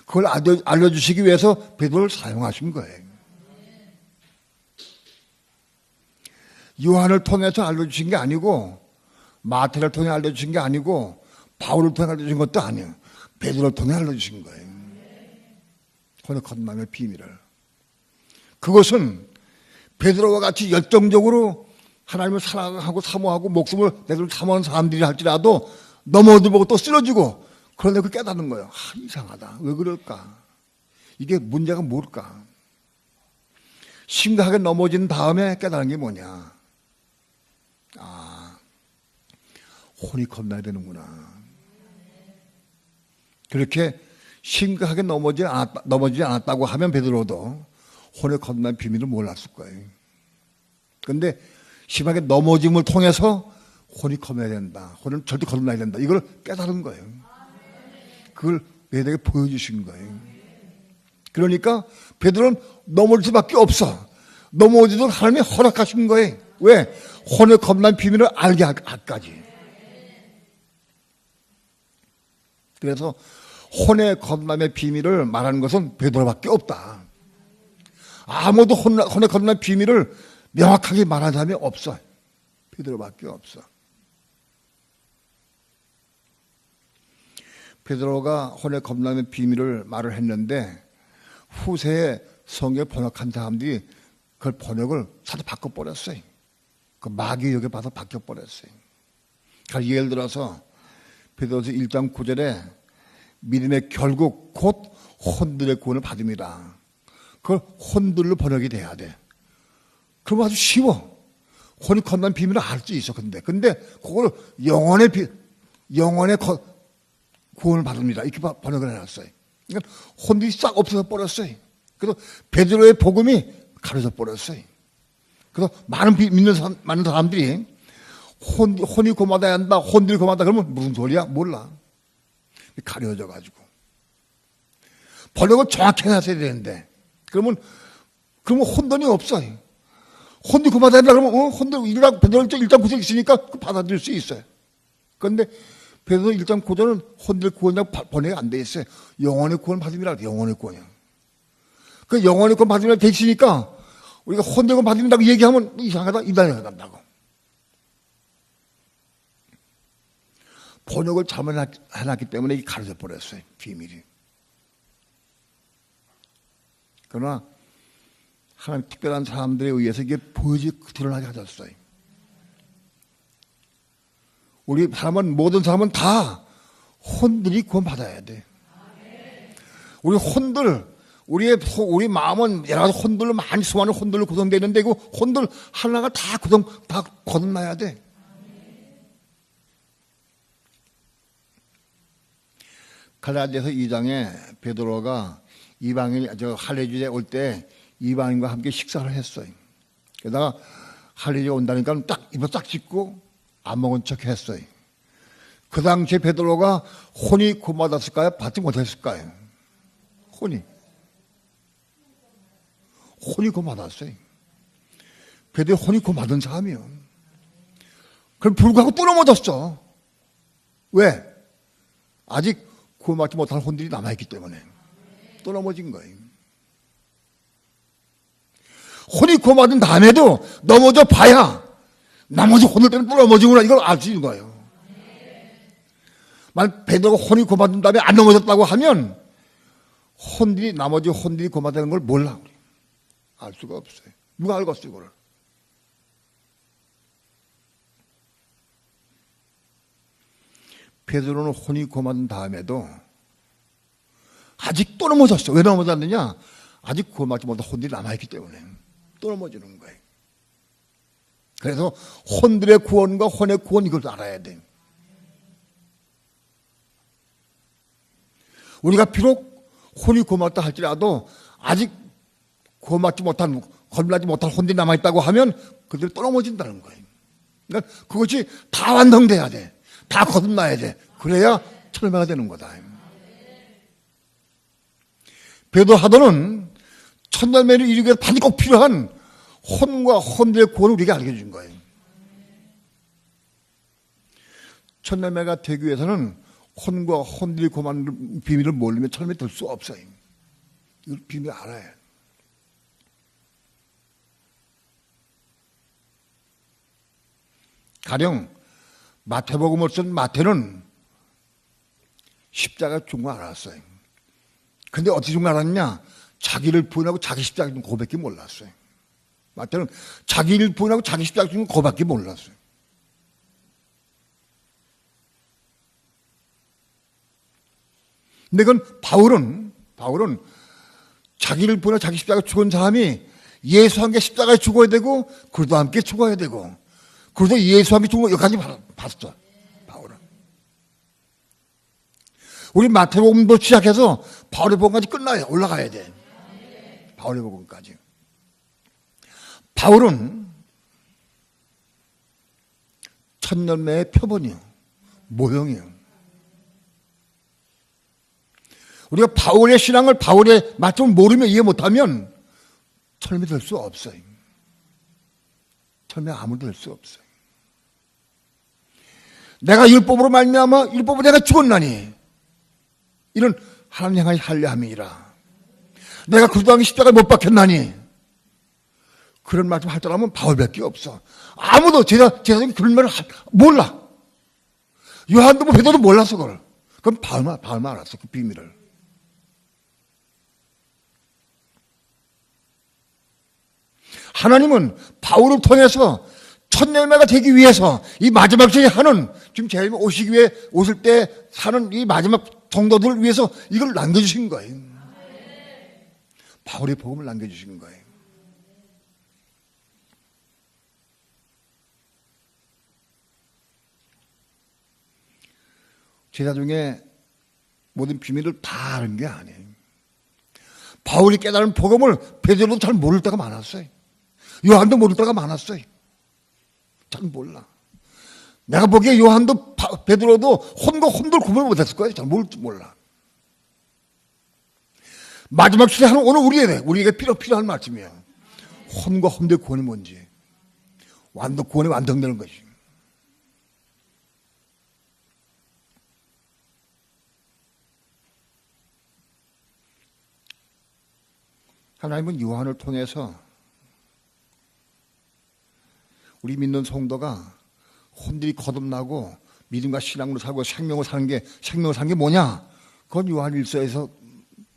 그걸 알려주시기 위해서 베드로를 사용하신 거예요. 요한을 통해서 알려주신 게 아니고, 마태를 통해 알려주신 게 아니고, 바울을 통해 알려주신 것도 아니에요. 베드로를 통해 알려주신 거예요. 혼의 겉마음의 비밀을. 그것은 베드로와 같이 열정적으로 하나님을 사랑하고 사모하고 목숨을 내들 사모하는 사람들이 할지라도 넘어져 보고 또 쓰러지고, 그런데 그 깨닫는 거예요. 이상하다. 왜 그럴까? 이게 문제가 뭘까? 심각하게 넘어진 다음에 깨닫는 게 뭐냐? 혼이 겁나야 되는구나. 그렇게 심각하게 넘어지지 않았다고 하면 베드로도 혼의 겁나는 비밀을 몰랐을 거예요. 그런데 심하게 넘어짐을 통해서 혼이 겁나야 된다. 혼은 절대 겁나야 된다. 이걸 깨달은 거예요. 그걸 베드로에게 보여주신 거예요. 그러니까 베드로는 넘어질 수밖에 없어. 넘어지도록 하나님이 허락하신 거예요. 왜? 혼의 겁난 비밀을 알게 할까지. 그래서 혼의 겁남의 비밀을 말하는 것은 베드로밖에 없다. 아무도 혼의 겁난 비밀을 명확하게 말하는 사람이 없어. 베드로밖에 없어. 베드로가 혼의 겁남의 비밀을 말을 했는데 후세에 성경에 번역한 사람들이 그걸 번역을 사도 바꿔버렸어요. 그 마귀에게 봐서 바뀌어버렸어요. 그러니까 예를 들어서 베드로서 1장 9절에 믿음의 결국 곧 혼들의 구원을 받음이라. 그걸 혼들로 번역이 돼야 돼. 그럼 아주 쉬워. 혼이 겁난 비밀을 알 수 있어. 근데 그걸 영원의 구원을 받습니다. 이렇게 번역을 해놨어요. 그러니까 혼들이 싹 없어져 버렸어요. 그래서 베드로의 복음이 가려져 버렸어요. 그래서 많은 사람들이 혼이 고마다야 한다, 혼들이 고마다 그러면 무슨 소리야? 몰라. 가려져 가지고 번역을 정확히 해놨어야 되는데 그러면 혼돈이 없어요. 혼들이 고마다야 한다 그러면 혼들 베드로 1장 9절 있으니까 받아들일 수 있어요. 그런데 베드로 1장 9절은 혼들 구원이라고 번역이 안 돼 있어요. 영원의 구원 받음이라 그래요. 영원의 구원이요. 그 영원의 구원 받음이라고 돼 있으니까 우리가 혼들 구원 받음이라고 얘기하면 이상하다, 이단에 간다고. 번역을 잘못해놨기 때문에 이게 가려져 버렸어요. 비밀이. 그러나 하나님 특별한 사람들에 의해서 이게 드러나게 하셨어요. 우리 사람은, 모든 사람은 다 혼들이 구원받아야 돼. 우리 혼들, 우리 마음은 여러 가지 혼들로, 많이 수많은 혼들로 구성되어 있는데, 그 혼들 하나가 다 거듭나야 돼. 갈라디아서 2장에 베드로가 할례주에 올 때 이방인과 함께 식사를 했어요. 게다가 할례주에 온다니까 딱 입을 딱 찢고 안 먹은 척 했어요. 그 당시에 베드로가 혼이 구원받았을까요? 받지 못했을까요? 혼이 구원받았어요. 베드로 혼이 구원받은 사람이요. 그럼 불구하고 또 넘어졌어. 왜? 아직 구원받지 못한 혼들이 남아있기 때문에 또 넘어진 거예요. 혼이 구원받은 다음에도 넘어져 봐야 나머지 혼들 때문에 또 넘어지구나, 이걸 알 수 있는 거예요. 만약 베드로가 혼이 구원받은 다음에 안 넘어졌다고 하면 나머지 혼들이 구원받는 걸 몰라. 알 수가 없어요. 누가 알겠어요, 이거를? 베드로는 혼이 구원받은 다음에도 아직 또 넘어졌어. 왜 넘어졌느냐? 아직 구원받지 못한 혼들이 남아있기 때문에 또 넘어지는 거예요. 그래서 혼들의 구원과 혼의 구원, 이걸 알아야 돼요. 우리가 비록 혼이 구원받다 할지라도 아직 구원받지 못한, 거듭나지 못한 혼들이 남아있다고 하면 그들이 또 넘어진다는 거예요. 그러니까 그것이 다 완성돼야 돼. 다 거듭나야 돼. 그래야 철매가 되는 거다. 베드로 사도는 천년매를 이루기 위해서 반드시 꼭 필요한 혼과 혼들의 구원을 우리에게 알려준 거예요. 천년매가 되기 위해서는 혼과 혼들이 구원하는 비밀을 모르면 천년매 될 수 없어요. 이걸 비밀을 알아야 해요. 가령 마태복음을 쓴 마태는 십자가 죽은 거 알았어요. 근데 어떻게 죽은 거 알았냐? 자기를 부인하고 자기 십자가 죽은 그거밖에 몰랐어요. 마태는 자기를 부인하고 자기 십자가 죽은 그거밖에 몰랐어요. 근데 그건 바울은 자기를 부인하고 자기 십자가 죽은 사람이 예수와 함께 십자가에 죽어야 되고 그리스도와 함께 죽어야 되고 그래서 예수와 함께 죽은 거 여기까지 봤어. 바울은. 우리 마태복음도 시작해서 바울의 복음까지 끝나야 올라가야 돼. 바울의 복음까지. 바울은 천년매의 표본이요, 모형이요. 우리가 바울의 신앙을, 바울의 말씀을 모르며 이해 못하면 철미 될 수 없어요. 철미 아무도 될 수 없어요. 내가 율법으로 말미암아 율법으로 내가 죽었나니 이는 하나님 향하여 할례함이니라. 내가 그리스도와 십자가에 못 박혔나니, 그런 말씀 할 사람은 바울밖에 없어. 아무도 제사장이 그런 말을 몰라. 요한도 뭐 베드로도 몰랐어. 그걸. 그럼 바울만 알았어, 그 비밀을. 하나님은 바울을 통해서 천년매가 되기 위해서 이 마지막 시대에 하는, 지금 제자님이 오시기 위해 오실 때 사는 이 마지막 성도들을 위해서 이걸 남겨주신 거예요. 바울의 복음을 남겨주신 거예요. 제자 중에 모든 비밀을 다 아는 게 아니에요. 바울이 깨달은 복음을 베드로도 잘 모를 때가 많았어요. 요한도 모를 때가 많았어요. 잘 몰라. 내가 보기에 요한도 베드로도 혼과 혼들 구분을 못했을 거예요. 잘 모를 줄 몰라. 마지막 시대 하는 오늘 우리에게 필요한 말씀이에요. 혼과 혼들의 구원이 뭔지, 구원이 완성되는 것이. 하나님은 요한을 통해서 우리 믿는 성도가 혼들이 거듭나고 믿음과 신앙으로 살고 생명을 사는 게 뭐냐? 그건 요한 1서에서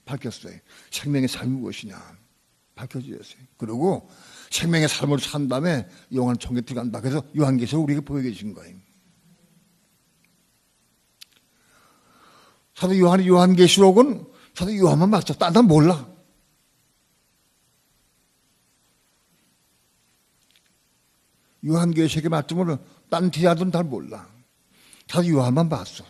밝혔어요. 생명의 삶이 무엇이냐? 밝혀주셨어요. 그리고 생명의 삶을 산 다음에 영원한 천국에 들어간다. 그래서 요한계시록 우리에게 보여주신 거예요. 사도 요한의 요한계시록은 사도 요한만 맞죠. 딴 사람 몰라. 요한계시록의 말씀을 딴 디자들은 잘 몰라. 사도 요한만 봤어.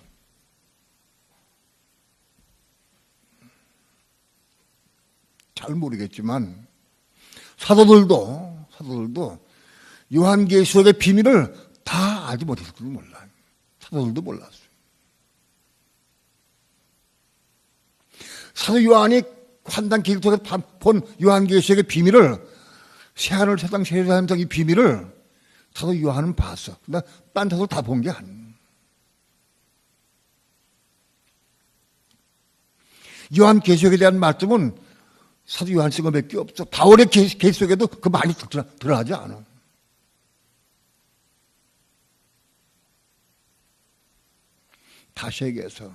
잘 모르겠지만 사도들도 요한계시록의 비밀을 다 알지 못했을 줄 몰라요. 사도들도 몰랐어요. 사도 요한이 환단 길 속에서 본 요한계시록의 비밀을 새하늘 세상 세상 이 비밀을 사도 요한은 봤어. 근데 딴 사도 다 본 게 아니에요. 요한계시록에 대한 말씀은 사도 요한 쓴 것밖에 없어. 바울의 계시록에도 그 많이 드러나지 않아. 다시 얘기해서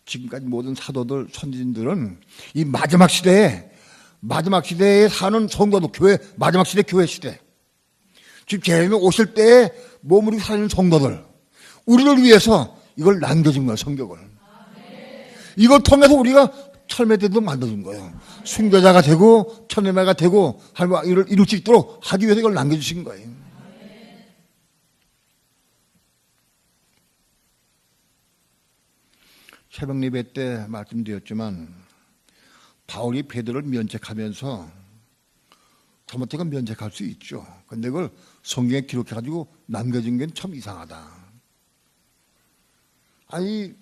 지금까지 모든 사도들, 선지자들은 이 마지막 시대에 사는 성도들, 교회, 마지막 시대 교회 시대. 지금 재림이 오실 때에 머무르고 사는 성도들. 우리를 위해서 이걸 남겨준 거야, 성경을. 이걸 통해서 우리가 철매대도 만들어준 거예요. 순교자가 되고, 천매가 되고, 이를 이룰 수 있도록 하기 위해서 이걸 남겨주신 거예요. 새벽 예배 때 말씀드렸지만 바울이 베드로를 면책하면서 잘못된 면책할 수 있죠. 그런데 그걸 성경에 기록해가지고 남겨진 게 참 이상하다. 아니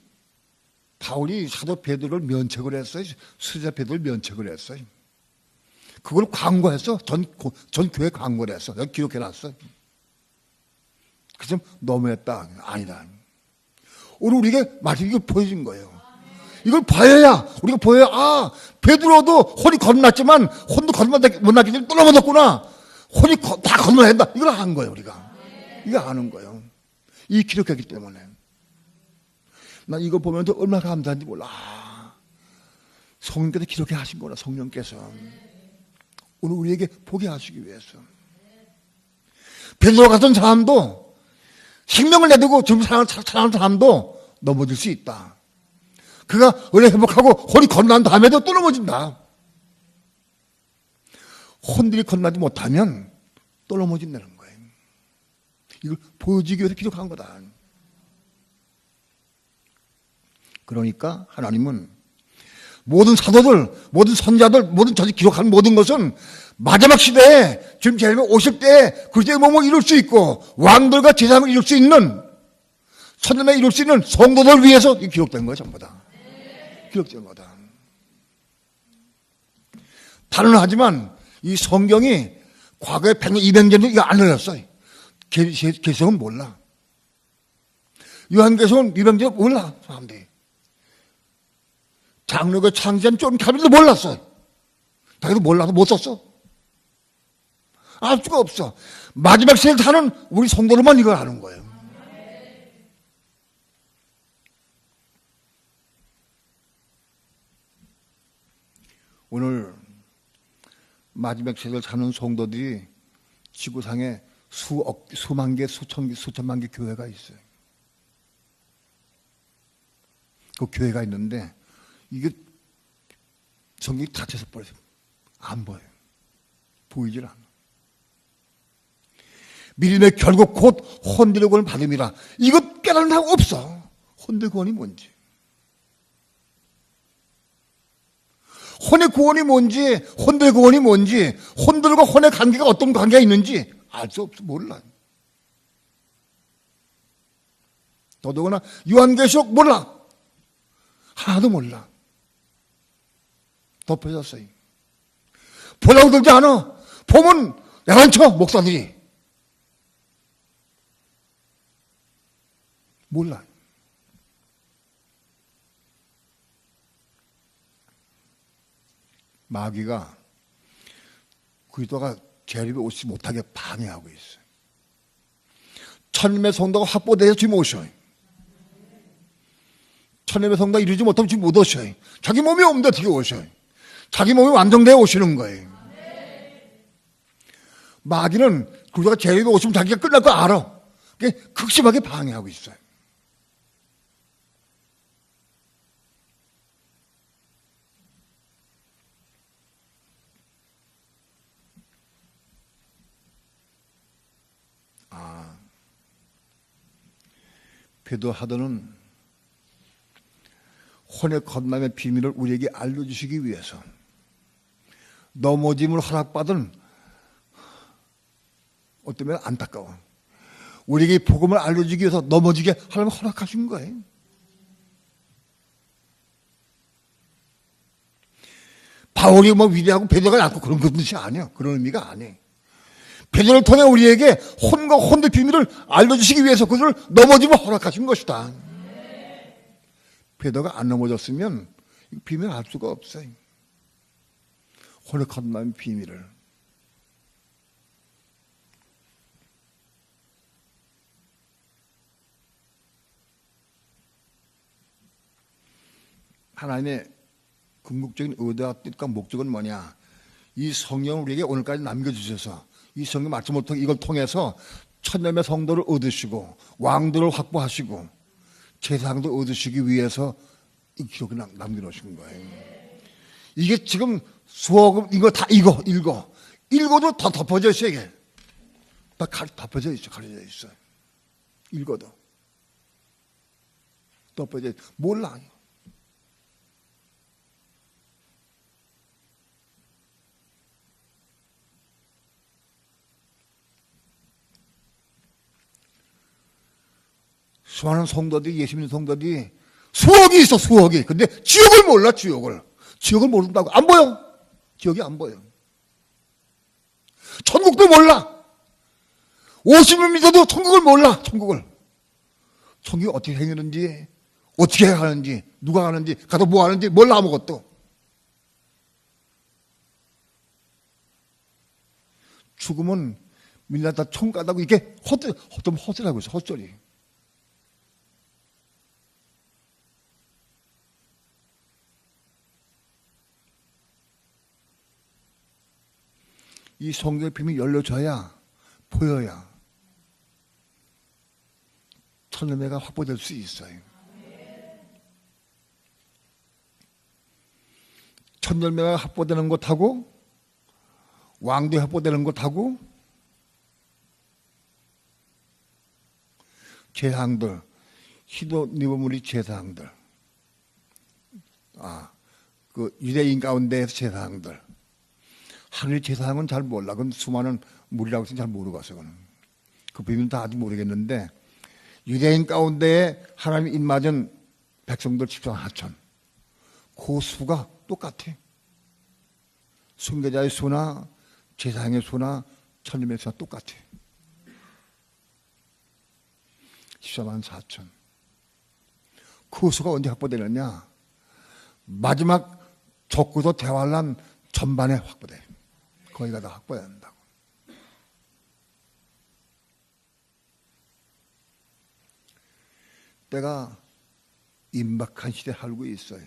바울이 사도 베드로를 면책을 했어요. 수자 베드로를 면책을 했어요. 그걸 광고했어. 전 교회 광고를 했어. 여기 기록해놨어. 그래서 너무했다. 아니다. 오늘 우리에게 마치 이걸 보여준 거예요. 이걸 우리가 보여야, 베드로도 혼이 거듭났지만, 혼도 못 났기 때문에 또 넘어졌구나. 혼이 다 거듭나야 한다. 이걸 아는 거예요, 우리가. 이거 아는 거예요. 이 기록했기 때문에. 난 이거 보면서 얼마나 감사한지 몰라. 성령께서 기록해 하신 거라, 성령께서. 오늘 우리에게 보게 하시기 위해서. 베드로 같은 사람도 생명을 내두고 지금 사랑하는 사람도 넘어질 수 있다. 그가 은혜 회복하고 혼이 건너난 다음에도 또 넘어진다. 혼들이 건너지 못하면 또 넘어진다는 거예요. 이걸 보여주기 위해서 기록한 거다. 그러니까 하나님은 모든 사도들, 모든 선자들, 모든 저지 기록한 모든 것은 마지막 시대에 지금 재림이 오실 때에 그리스도의 몸을 이룰 수 있고 왕들과 제사장을 이룰 수 있는 천년에 이룰 수 있는 성도들 위해서 기록된 거야 전부 다. 기록된 거다. 단언하지만 이 성경이 과거에 100년, 200년 전에 이거 안 흘렀어요. 계시록은 몰라. 요한계시록은 200년 전에 몰라 사람들이. 장로가 창시한 존 칼빈도 몰랐어. 자기도 몰라서 못 썼어. 알 수가 없어. 마지막 시대를 사는 우리 성도들만 이걸 아는 거예요. 오늘 마지막 시대를 사는 성도들이 지구상에 수만 개, 수천만 개 교회가 있어요. 그 교회가 있는데 이게 성경이 닫혀서 버려서 안 보여요. 보이질 않아. 믿음의 결국 곧 혼들의 구원을 받음이라. 이것 깨달은 사람 없어. 혼들의 구원이 뭔지. 혼의 구원이 뭔지, 혼들의 구원이 뭔지, 혼들과 혼의 관계가 어떤 관계가 있는지 알 수 없어. 몰라. 더더구나 요한계시록 몰라. 하나도 몰라. 덮여졌어요. 보려고 들지 않아. 보면 야단쳐 목사들이. 몰라. 마귀가 그리스도가 재림에 오지 못하게 방해하고 있어요. 천님의 성도가 확보돼서 지금 오셔요. 천님의 성도가 이루지 못하면 지금 못 오셔요. 자기 몸이 없는데 어떻게 오셔요? 자기 몸이 완성되어 오시는 거예요. 마귀는 그리스도가 재림에 오시면 자기가 끝날 거 알아. 그게 극심하게 방해하고 있어요. 베드로 하더는 혼의 건남의 비밀을 우리에게 알려주시기 위해서 넘어짐을 허락받은 어떤 면은 안타까워. 우리에게 복음을 알려주기 위해서 넘어지게 하나님 허락하신 거예요. 바울이 뭐 위대하고 베드로가 낫고 그런 뜻이 아니에요. 그런 의미가 아니에요. 베드로를 통해 우리에게 혼과 혼의 비밀을 알려주시기 위해서 그것을 넘어짐을 허락하신 것이다. 베드로가 안 넘어졌으면 비밀을 알 수가 없어요. 혼의 건남의 비밀을. 하나님의 궁극적인 의도와 뜻과 목적은 뭐냐? 이 성령을 우리에게 오늘까지 남겨주셔서 이 성령 말씀을 통해 이걸 통해서 천년의 성도를 얻으시고 왕들을 확보하시고 제사장도 얻으시기 위해서 이 기록을 남겨놓으신 거예요. 이게 지금 수억 이거 다 읽어도 더 덮어져 있어요. 이게 다 덮어져 있어, 가려져 있어요. 읽어도 덮어져 있어. 몰라. 수많은 성도들이, 예수 믿는 성도들이 수억이 있어, 수억이. 근데 지옥을 몰라, 지옥을. 지옥을 모른다고. 안 보여. 지옥이 안 보여. 천국도 몰라. 50을 믿어도 천국을 몰라, 천국을. 천국이 어떻게 생기는지, 어떻게 가는지, 누가 가는지, 가서 뭐 하는지 몰라, 아무것도. 죽으면 밀려다 총 까다고 이게 좀 헛소리하고 있어, 헛소리. 이 성경의 비밀이 열려져야, 보여야 천년매가 확보될 수 있어요. 천년매가 확보되는 것하고 왕도 확보되는 것하고 제사장들, 히도니모무리 제사장들, 그 유대인 가운데에서 제사장들, 하늘의 제사장은 잘 몰라. 그건 수많은 무리라고 해서 잘 모르겠어. 그 비밀은 다 아직 모르겠는데 유대인 가운데에 하나님이 입맞은 백성들 14만 4천 그 수가 똑같아. 순교자의 수나 제사장의 수나 천님의 수가 똑같아. 14만 4천. 그 수가 언제 확보되느냐? 마지막 적구도 대환란 전반에 확보돼. 거기가 다 확보해야 한다고. 때가 임박한 시대에 살고 있어요.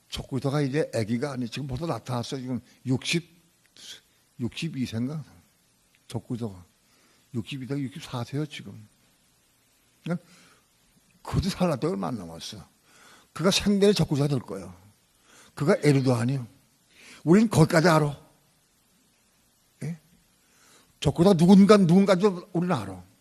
적구도가 이제 아기가 아니 지금 벌써 나타났어요. 지금 62세인가? 적구도가 62세가 64세요 지금. 그러니까 그도 살았다 얼마 안 남았어. 그가 생전에 적구도가 될 거예요. 그가 에르도 아니요. 우리는 거기까지 알아. 예? 적구도가 누군가인지 우리는 알아.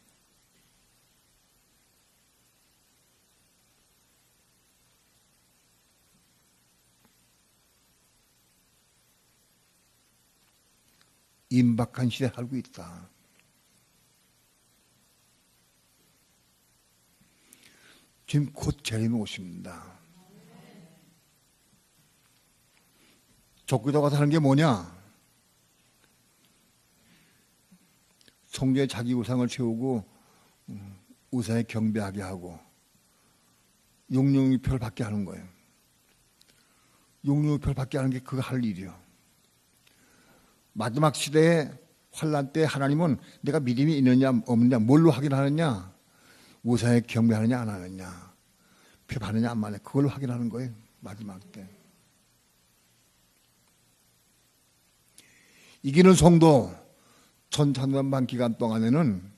임박한 시대에 살고 있다. 지금 곧 재림이 오십니다. 적구도가 사는 게 뭐냐? 성전에 자기 우상을 세우고 우상에 경배하게 하고 용령의표를 받게 하는 거예요. 용류표를 받게 하는 게 그거 할 일이요. 마지막 시대에 환난 때 하나님은 내가 믿음이 있느냐 없느냐 뭘로 확인하느냐? 우상에 경배하느냐 안 하느냐, 표 받느냐 안 받느냐, 그걸 확인하는 거예요. 마지막 때. 이기는 성도 1300만 기간 동안에는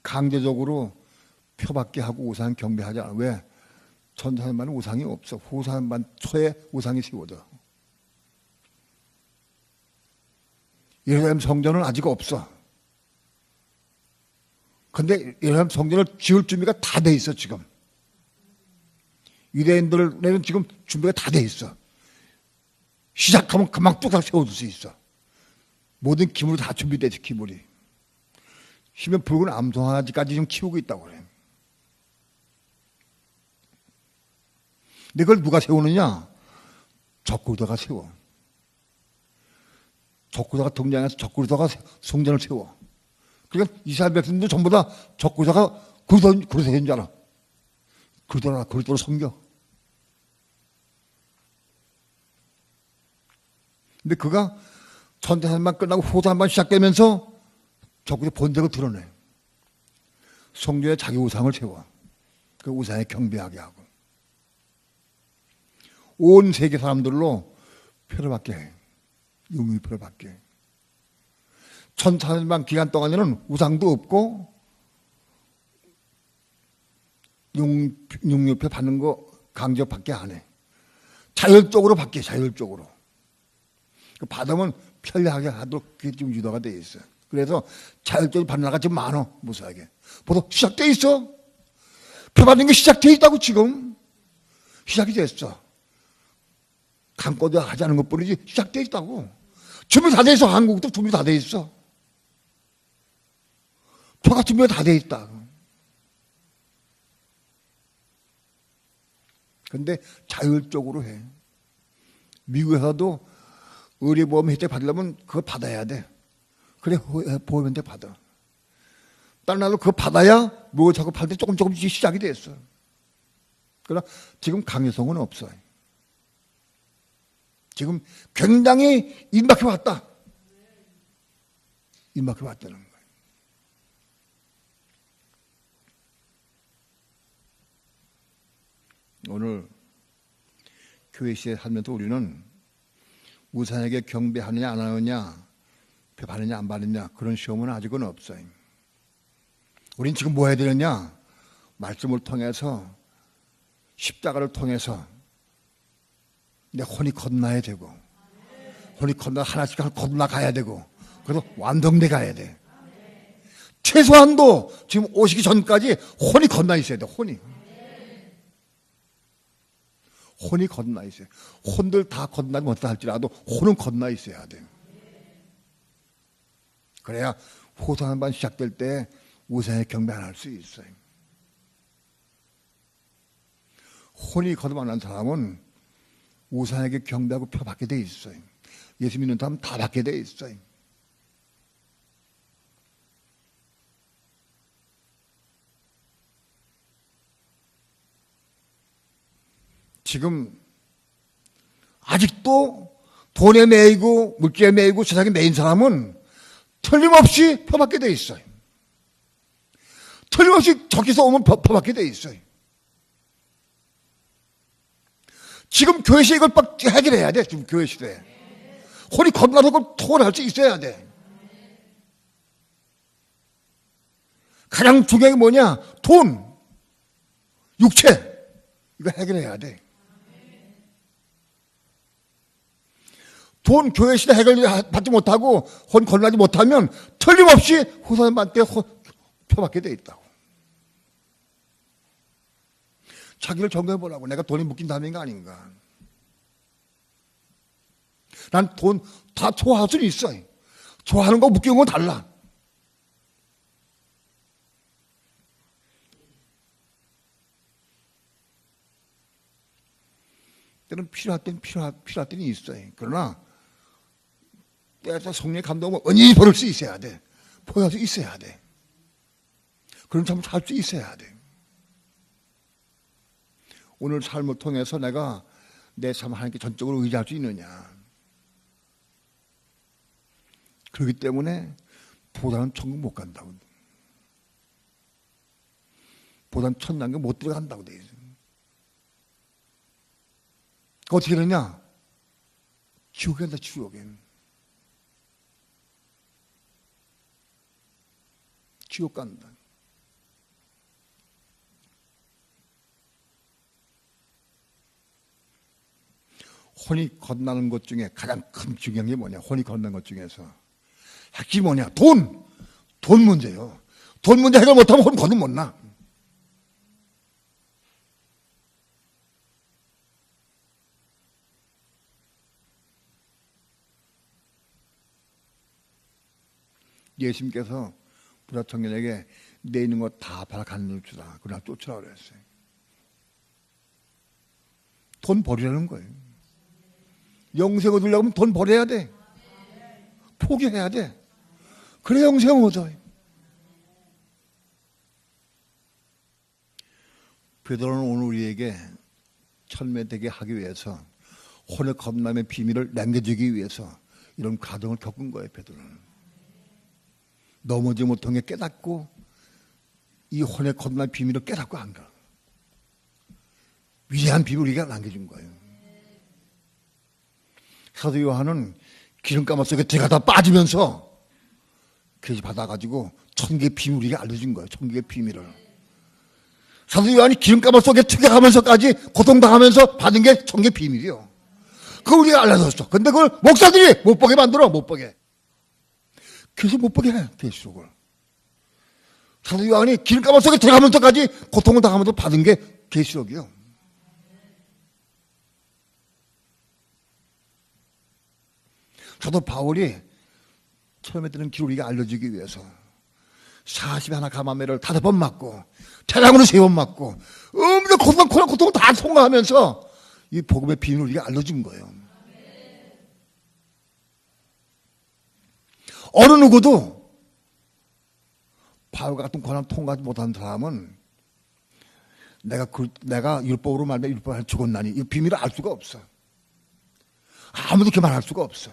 강제적으로 표받게 하고 우상 경배하지 않아. 왜? 1300만은 우상이 없어. 후사만 초에 우상이 세워져. 예루살렘 성전은 아직 없어. 근데 예루살렘 성전을 지을 준비가 다 돼 있어 지금. 유대인들에는 지금 준비가 다 돼 있어. 시작하면 금방 뚝딱 세워줄 수 있어. 모든 기물이 다 준비돼 있어. 기물이. 심지어 붉은 암송아지까지 지금 키우고 있다고 그래. 근데 그걸 누가 세우느냐? 적그리스도가 세워. 적그리스도가 등장해서 적그리스도가 성전을 세워. 그러니까 이스라엘 백성도 전부 다 적그리스도가 그리스도인 줄 알아. 그리스도로 섬겨. 근데 그가 전대산만 끝나고 호산만 시작되면서 적그리스도 본색을 드러내. 성전에 자기 우상을 세워. 그 우상에 경배하게 하고. 온 세계 사람들로 표를 받게 해. 용의표를 받게 해. 1400만 기간 동안에는 우상도 없고 용의표 받는 거 강제 받게 안 해. 자율적으로 받게, 자율적으로. 받으면 편리하게 하도록 그게 지금 유도가 되어 있어요. 그래서 자율적으로 받는 나라가 지금 많아, 무수하게. 벌써 시작되어 있어. 표 받는 게 시작되어 있다고 지금. 시작이 됐어. 강권도 하지 않은 것 뿐이지 시작되어 있다고. 준비 다 돼 있어. 한국도 준비 다 돼 있어. 표가 준비가 다 돼 있다. 근데 자율적으로 해. 미국에서도 의료보험 혜택 받으려면 그거 받아야 돼. 그래 보험 혜택 받아. 다른 나라도 그거 받아야 뭐 자꾸 팔 때 조금씩 시작이 됐어. 그러나 지금 강요성은 없어요. 지금 굉장히 임박해 왔다. 임박해 왔다는 거예요. 오늘 교회 시에 살면서 우리는 우상에게 경배하느냐 안 하느냐, 표 받느냐 안 받느냐 그런 시험은 아직은 없어요. 우린 지금 뭐 해야 되느냐? 말씀을 통해서 십자가를 통해서 내 혼이 건너야 되고, 혼이 건너 하나씩 건너가야 되고, 그래서 완성돼 가야 돼. 최소한도 지금 오시기 전까지 혼이 건너 있어야 돼. 혼이 건너 있어요. 혼들 다 건너지 못하다 할지라도 혼은 건너 있어야 돼. 그래야 호산 한 번 시작될 때 우상에 경배 안 할 수 있어요. 혼이 거듭 안 한 사람은 우상에게 경배하고 표 받게 돼 있어요. 예수 믿는 사람 다 받게 돼 있어요. 지금 아직도 돈에 매이고 물질에 매이고 세상에 매인 사람은 틀림없이 표 받게 돼 있어요. 틀림없이 저기서 오면 표 받게 돼 있어요. 지금 교회 시대에 이걸 빡 해결해야 돼. 지금 교회 시대에. 혼이 건너서 그걸 토론할 수 있어야 돼. 가장 중요한 게 뭐냐? 돈, 육체. 이거 해결해야 돼. 돈 교회 시대 해결받지 못하고 혼 건너지 못하면 틀림없이 후사님한테 표받게 돼 있다고. 자기를 점검해보라고. 내가 돈이 묶인 다음인가 아닌가. 난 돈 다 좋아할 수는 있어요. 좋아하는 거 묶인 건 달라. 때는 필요할 때는 있어요. 그러나 때에서 성령의 감동을 언제든지 버릴 수 있어야 돼. 포기할 수 있어야 돼. 그런 삶을 살 수 있어야 돼. 오늘 삶을 통해서 내가 내 삶 하나님께 전적으로 의지할 수 있느냐. 그렇기 때문에 보다는 천국 못 간다고. 보다는 천당에 못 들어간다고 돼 있어요. 어떻게 되냐? 지옥에 간다, 지옥에. 지옥 간다. 혼이 건너는 것 중에 가장 큰 중요한 게 뭐냐? 혼이 건너는 것 중에서 핵심이 뭐냐? 돈 문제요. 돈 문제 해결 못하면 혼 건너 못 나. 예수님께서 부자 청년에게 내 있는 거 다 팔아 갖는 주라. 그러나 쫓으라 그랬어요. 돈 버리라는 거예요. 영생 얻으려면 돈 버려야 돼. 포기해야 돼. 그래 영생 얻어요. 베드로는 오늘 우리에게 천매되게 하기 위해서 혼의 겁남의 비밀을 남겨주기 위해서 이런 과정을 겪은 거예요. 베드로는 넘어지 못한 게 깨닫고 이 혼의 겁남의 비밀을 깨닫고 안 가. 위대한 비밀을 우리가 남겨준 거예요. 사도 요한은 기름가마 속에 들어가다 빠지면서 계시 받아가지고 천국의 비밀을 우리가 알려준 거예요. 천국의 비밀을. 사도 요한이 기름가마 속에 들어가면서까지 고통당하면서 받은 게 천국의 비밀이요. 그걸 우리가 알려줬어. 근데 그걸 목사들이 못 보게 만들어. 못 보게. 그래서 못 보게 해. 계시록을. 사도 요한이 기름가마 속에 들어가면서까지 고통을 당하면서 받은 게 계시록이요. 사도 바울이 처음에 드는 길을 우리가 알려주기 위해서 40일 가마매를 5번 맞고 태양으로 3번 맞고 엄청 고통을 다 통과하면서 이 복음의 비밀을 우리가 알려준 거예요. 어느 누구도 바울과 같은 고난 통과하지 못한 사람은 내가 율법으로 말면 율법을 죽었나니 이 비밀을 알 수가 없어. 아무도 그 말 할 수가 없어.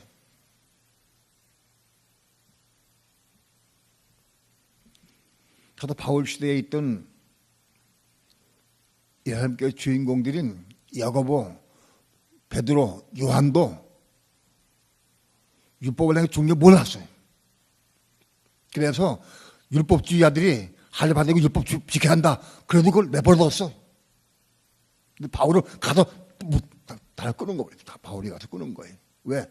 저도 바울 시대에 있던 예수님께서 주인공들인 야고보, 베드로, 요한도 율법을 내가 죽는 게 몰랐어요. 그래서 율법주의자들이 할례받고 율법 지켜야 한다. 그래도 그걸 내버려뒀어. 근데 바울은 가서 다 끄는 거예요. 다 바울이 가서 끄는 거예요. 왜?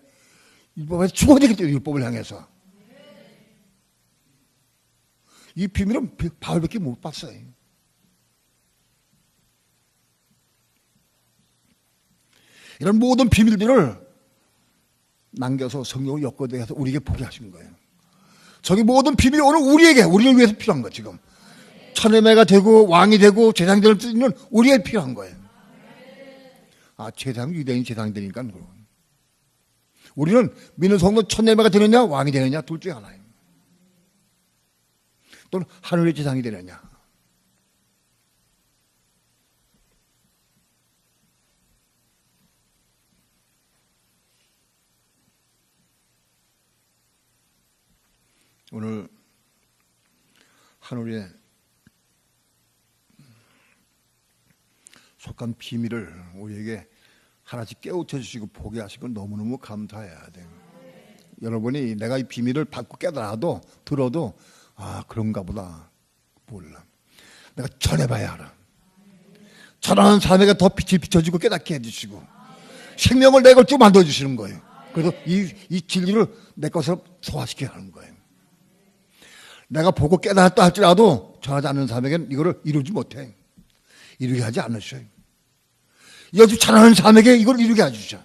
율법에서 죽어야 되기 때문에 율법을 향해서. 이 비밀은 바울밖에 못 봤어요. 이런 모든 비밀들을 남겨서 성령을 엮어내서 우리에게 보게 하신 거예요. 저기 모든 비밀이 오늘 우리를 위해서 필요한 거예요. 지금 천혜매가 되고 왕이 되고 제사장이 될 수 있는 우리에게 필요한 거예요. 아, 제사장 유대인 제사장이 되니까 우리는 믿는 성도 천혜매가 되느냐 왕이 되느냐 둘 중에 하나예요. 또는 하늘의 제사장이 되느냐. 오늘 하늘에 속한 비밀을 우리에게 하나씩 깨우쳐 주시고 보게 하시고 너무너무 감사해야 돼요. 여러분이 내가 이 비밀을 받고 깨달아도 들어도 아 그런가 보다 몰라. 내가 전해봐야 알아. 전하는 사람에게 더 빛을 비춰주고 깨닫게 해주시고 생명을 내 걸쭉 만들어주시는 거예요. 그래서 이 진리를 내 것으로 소화시켜야 하는 거예요. 내가 보고 깨달았다 할지라도 전하지 않는 사람에게는 이거를 이루지 못해. 이루게 하지 않으셔요. 여주 전하는 사람에게 이걸 이루게 해주죠.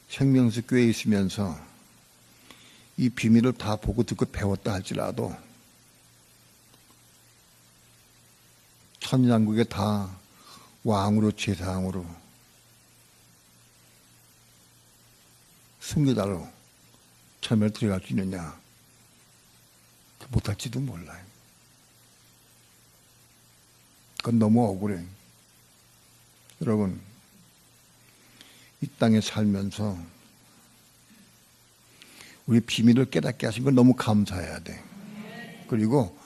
생명수 교회에 있으면서 이 비밀을 다 보고 듣고 배웠다 할지라도 천년왕국에 다 왕으로 제사장으로 승리자로 참여를 들어갈 수 있느냐 못할지도 몰라요. 그건 너무 억울해. 여러분, 이 땅에 살면서 우리 비밀을 깨닫게 하신 건 너무 감사해야 돼. 그리고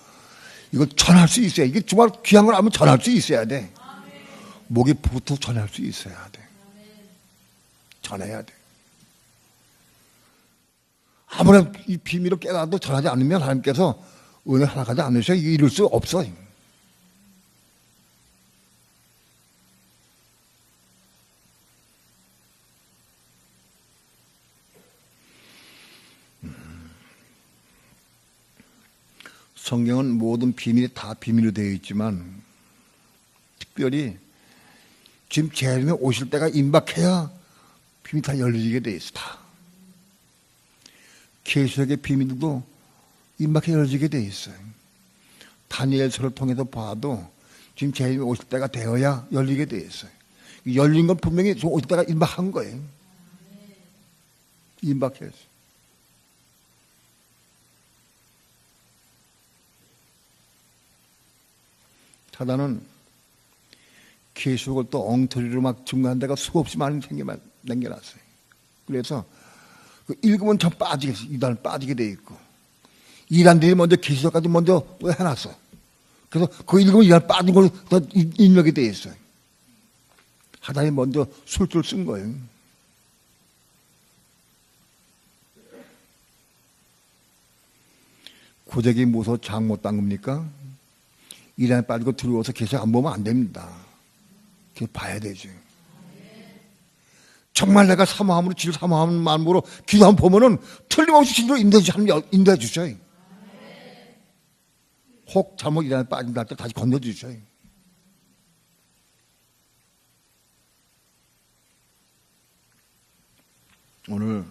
이걸 전할 수 있어야 돼. 이게 정말 귀한 걸 알면 전할 수 있어야 돼. 목이 붙어 전할 수 있어야 돼. 전해야 돼. 아무나 이 비밀을 깨닫도 전하지 않으면 하나님께서 은혜 허락하지 않으셔 이룰 수 없어. 성경은 모든 비밀이 다 비밀로 되어 있지만 특별히 지금 재림에 오실 때가 임박해야 비밀이 다 열리게 되어 있어. 다. 계시록의 비밀도 임박해 열리게 되어 있어요. 다니엘서를 통해서 봐도 지금 재림에 오실 때가 되어야 열리게 되어 있어요. 열린 건 분명히 오실 때가 임박한 거예요. 임박했어요. 사단은 계시록을 또 엉터리로 막 증거한 데가 수없이 많이 남겨놨어요. 그래서 그 읽으면 전 이단을 빠지게 돼 있고 이단들이 먼저 계시록까지 먼저 또 해놨어. 그래서 그 읽으면 이단 빠진 걸로 더 입력이 돼 있어요. 사단이 먼저 술줄 쓴 거예요. 고재기 무서 장 못 담급니까? 이단에 빠지고 들어와서 계속 안 보면 안 됩니다. 그래서 봐야 되죠. 정말 내가 사모함으로 주를 사모하는 마음으로 기도하면 보면은 틀림없이 진로 인도해 주셔요. 혹 잘못 이단에 빠진다 할 때 다시 건너주셔요. 오늘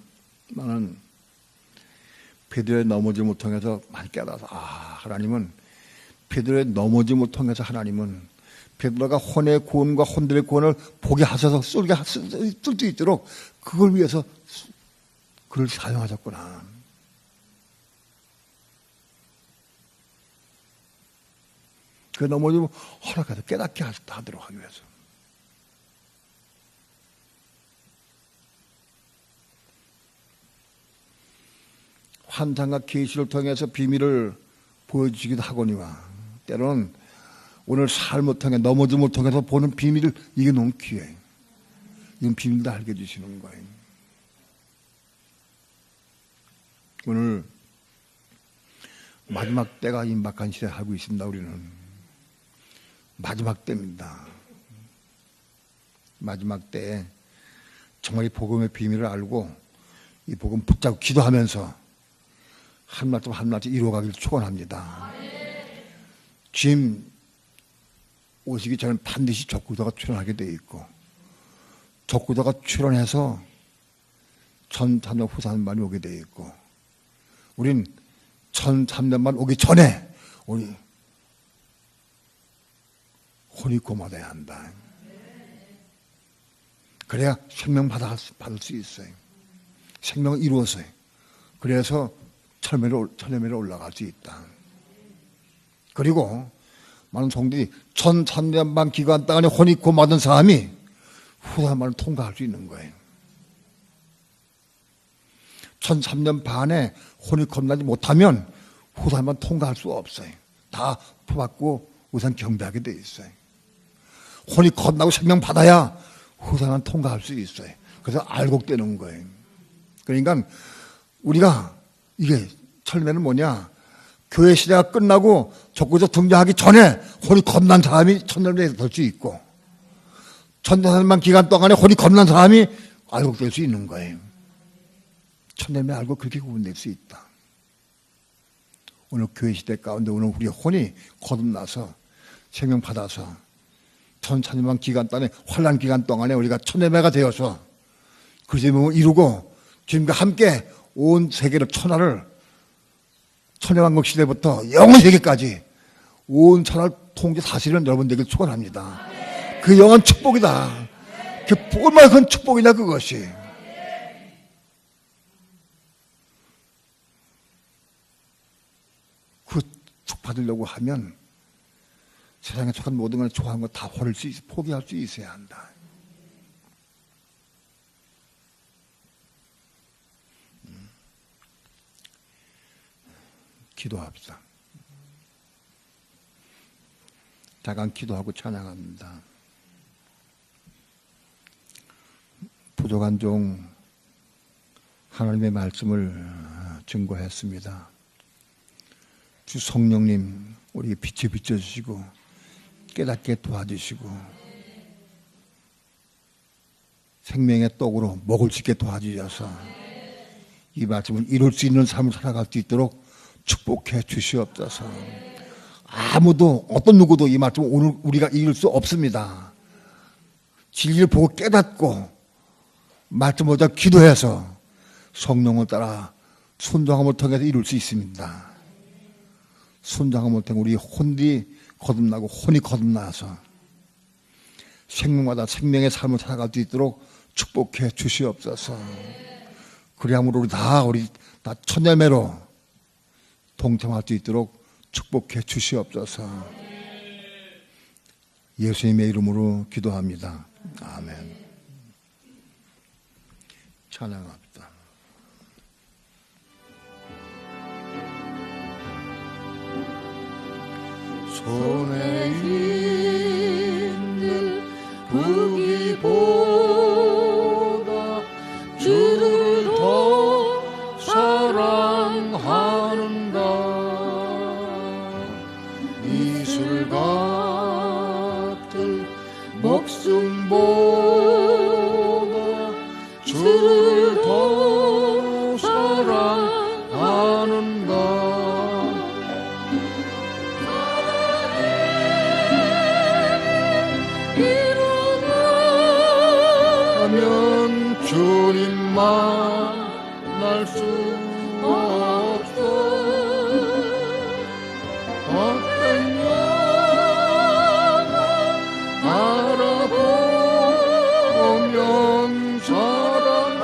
나는 베드로의 넘어짐을 통해서 많이 깨달아서 하나님은 베드로의 넘어짐을 통해서 하나님은 베드로가 혼의 구원과 혼들의 구원을 보게 하셔서 쓸 수 있도록 그걸 위해서 그를 사용하셨구나. 그 넘어짐을 허락해서 깨닫게 하도록 하기 위해서. 환상과 계시를 통해서 비밀을 보여주기도 하거니와 때로는 오늘 삶을 통해 넘어짐을 통해서 보는 비밀을 이게 너무 귀해. 이건 비밀도 알게 해주시는 거예요. 오늘 마지막 때가 임박한 시대에 살고 있습니다. 우리는 마지막 때입니다. 마지막 때에 정말 이 복음의 비밀을 알고 이 복음 붙잡고 기도하면서 한 말씀 한 말씀 이루어가길 축원합니다. 주님 오시기 전에 반드시 적구다가 출현하게 되어 있고 적구다가 출현해서 천삼년 후사만이 오게 되어 있고 우린 천삼년만 오기 전에 우리 혼이 고마워야 한다. 그래야 생명 받을 수 있어요. 생명을 이루어서요. 그래서 천여매로 올라갈 수 있다. 그리고 많은 성들이 1300년 기간 동안에 혼이 고마던 사람이 후사만을 통과할 수 있는 거예요. 1300년 반에 혼이 겁나지 못하면 후사만 통과할 수 없어요. 다 풀받고 우선 경배하게 돼 있어요. 혼이 겁나고 생명 받아야 후사만 통과할 수 있어요. 그래서 알곡되는 거예요. 그러니까 우리가 이게 철매는 뭐냐? 교회 시대가 끝나고 적구적 등장하기 전에 혼이 겁난 사람이 천년에 될 수 있고 천년만 기간 동안에 혼이 겁난 사람이 알곡될 수 있는 거예요. 천년에 알고 그렇게 구분될 수 있다. 오늘 교회 시대 가운데 오늘 우리 혼이 거듭나서 생명 받아서 천천년만 기간 동안에 환난 기간 동안에 우리가 천년매가 되어서 그 제목을 이루고 지금과 함께 온 세계를 천년왕국 시대부터 영원 세계까지 온 천하를 통제 사실은 여러분들에게 축원합니다. 그 영원 축복이다. 그 얼마나 큰 축복이냐 그것이. 축 받으려고 하면 세상에 속한 모든 걸 좋아하는 거 다 포기할 수 있어야 한다. 기도합시다. 다간 기도하고 찬양합니다. 부족한 종 하나님의 말씀을 증거했습니다. 주 성령님 우리에게 빛을 비춰주시고 깨닫게 도와주시고 생명의 떡으로 먹을 수 있게 도와주셔서 이 말씀을 이룰 수 있는 삶을 살아갈 수 있도록 축복해 주시옵소서. 아무도 어떤 누구도 이 말씀을 오늘 우리가 이룰 수 없습니다. 진리를 보고 깨닫고 말씀 보자 기도해서 성령을 따라 순종함을 통해서 이룰 수 있습니다. 순종함을 통해 우리 혼이 거듭나고 혼이 거듭나서 생명마다 생명의 삶을 살아갈 수 있도록 축복해 주시옵소서. 그리함으로 우리 다 천녀매로 동참할 수 있도록 축복해 주시옵소서. 예수님의 이름으로 기도합니다. 아멘. 찬양합니다. 손에 있는 무기보다 주를 더 사랑하는가. 이슬 같은 목숨보다 주를 더 사랑하는가. 주님만 날 수 없어. 어떤 영혼 알아보면 사랑할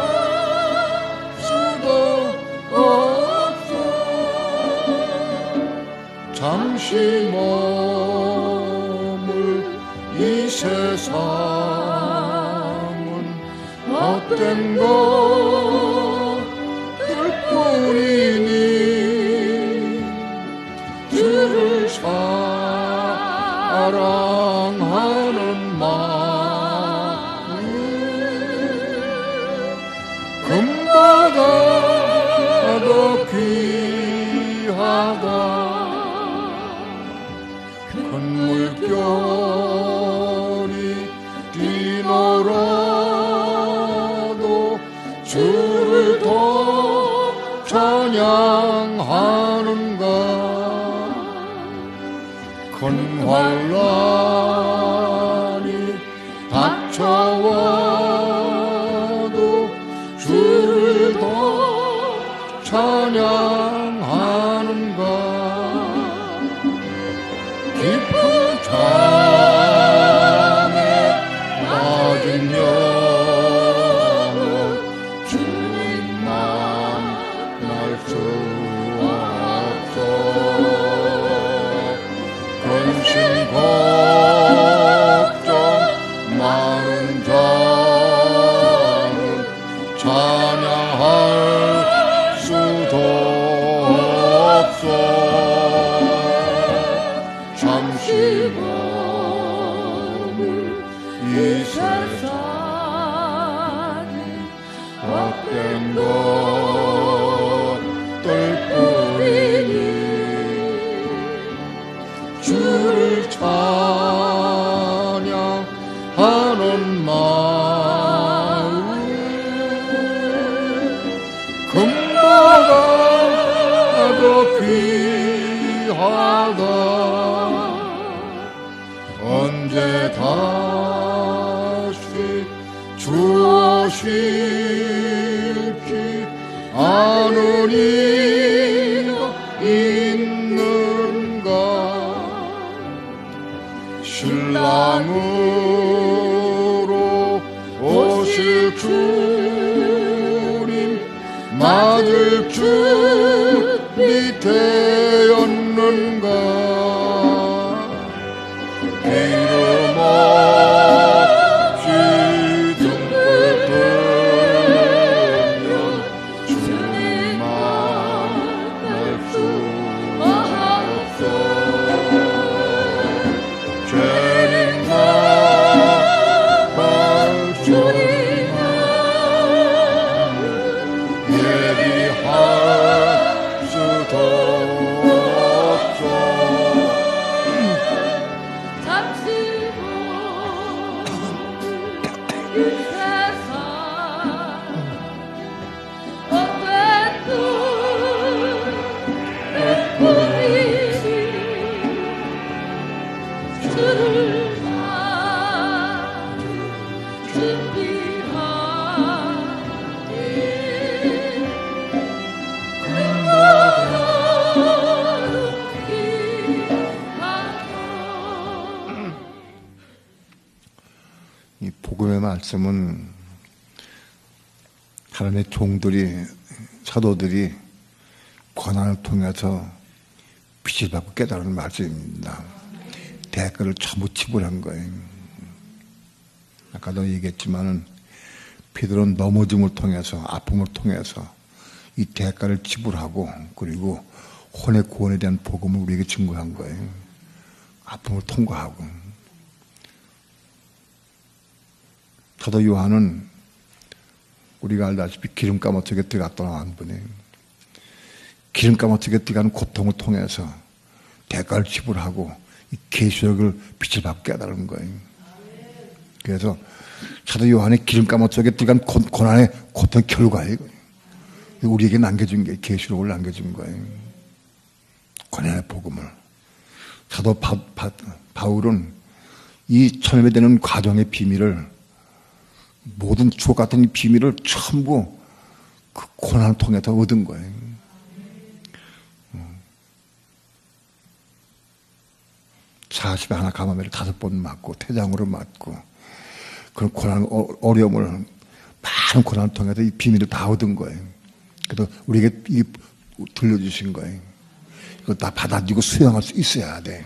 수도 없어. 잠시 머물 이 세상은 헛된 것들 뿐이니 주를 사랑하는 마음 금보다 더 귀하다. 큰 물결이 뛰놀아도 주를 더 찬양하는가. 큰 환난이 닥쳐와도 주를 더 찬양하는가. 깊은 잠에 낮은 영혼 주님만 날 수 없어. 근심 걱정 많은 자는 찬양할 수도 없어. 잠시 머물 이 세상이 헛된 것들 뿐이니 주를 찬양하는 마음 금보다 더 귀하다. 언제 다시 주오실지 아는 이가 있는가. 신랑으로 오실 주님 맞을 준비 되었는가. 이 복음의 말씀은 하나님의 종들이, 사도들이 고난을 통해서 빛을 받고 깨달은 말씀입니다. 대가를 전부 지불한 거예요. 아까도 얘기했지만은 베드로는 넘어짐을 통해서, 아픔을 통해서 이 대가를 지불하고, 그리고 혼의 구원에 대한 복음을 우리에게 증거한 거예요. 아픔을 통과하고. 사도 요한은 우리가 알다시피 기름감 어떻게 들어갔다 나온 분이에요. 기름감 어떻게 들어가는 고통을 통해서 대가를 지불하고 이 계시록을 빛을 받고 깨달은 거예요. 그래서 사도 요한의 기름감 어떻게 들어간 고난의 고통의 결과예요. 우리에게 남겨준 게 계시록을 남겨준 거예요. 고난의 복음을. 사도 바울은 이 천매되는 과정의 비밀을, 모든 주옥 같은 비밀을 전부 그 고난을 통해서 얻은 거예요. 40에 하나 감염을 5번 맞고 태장으로 맞고 그런 고난, 어려움을, 많은 고난을 통해서 이 비밀을 다 얻은 거예요. 그래서 우리에게 이 들려주신 거예요. 이거 다 받아들이고 수용할 수 있어야 돼.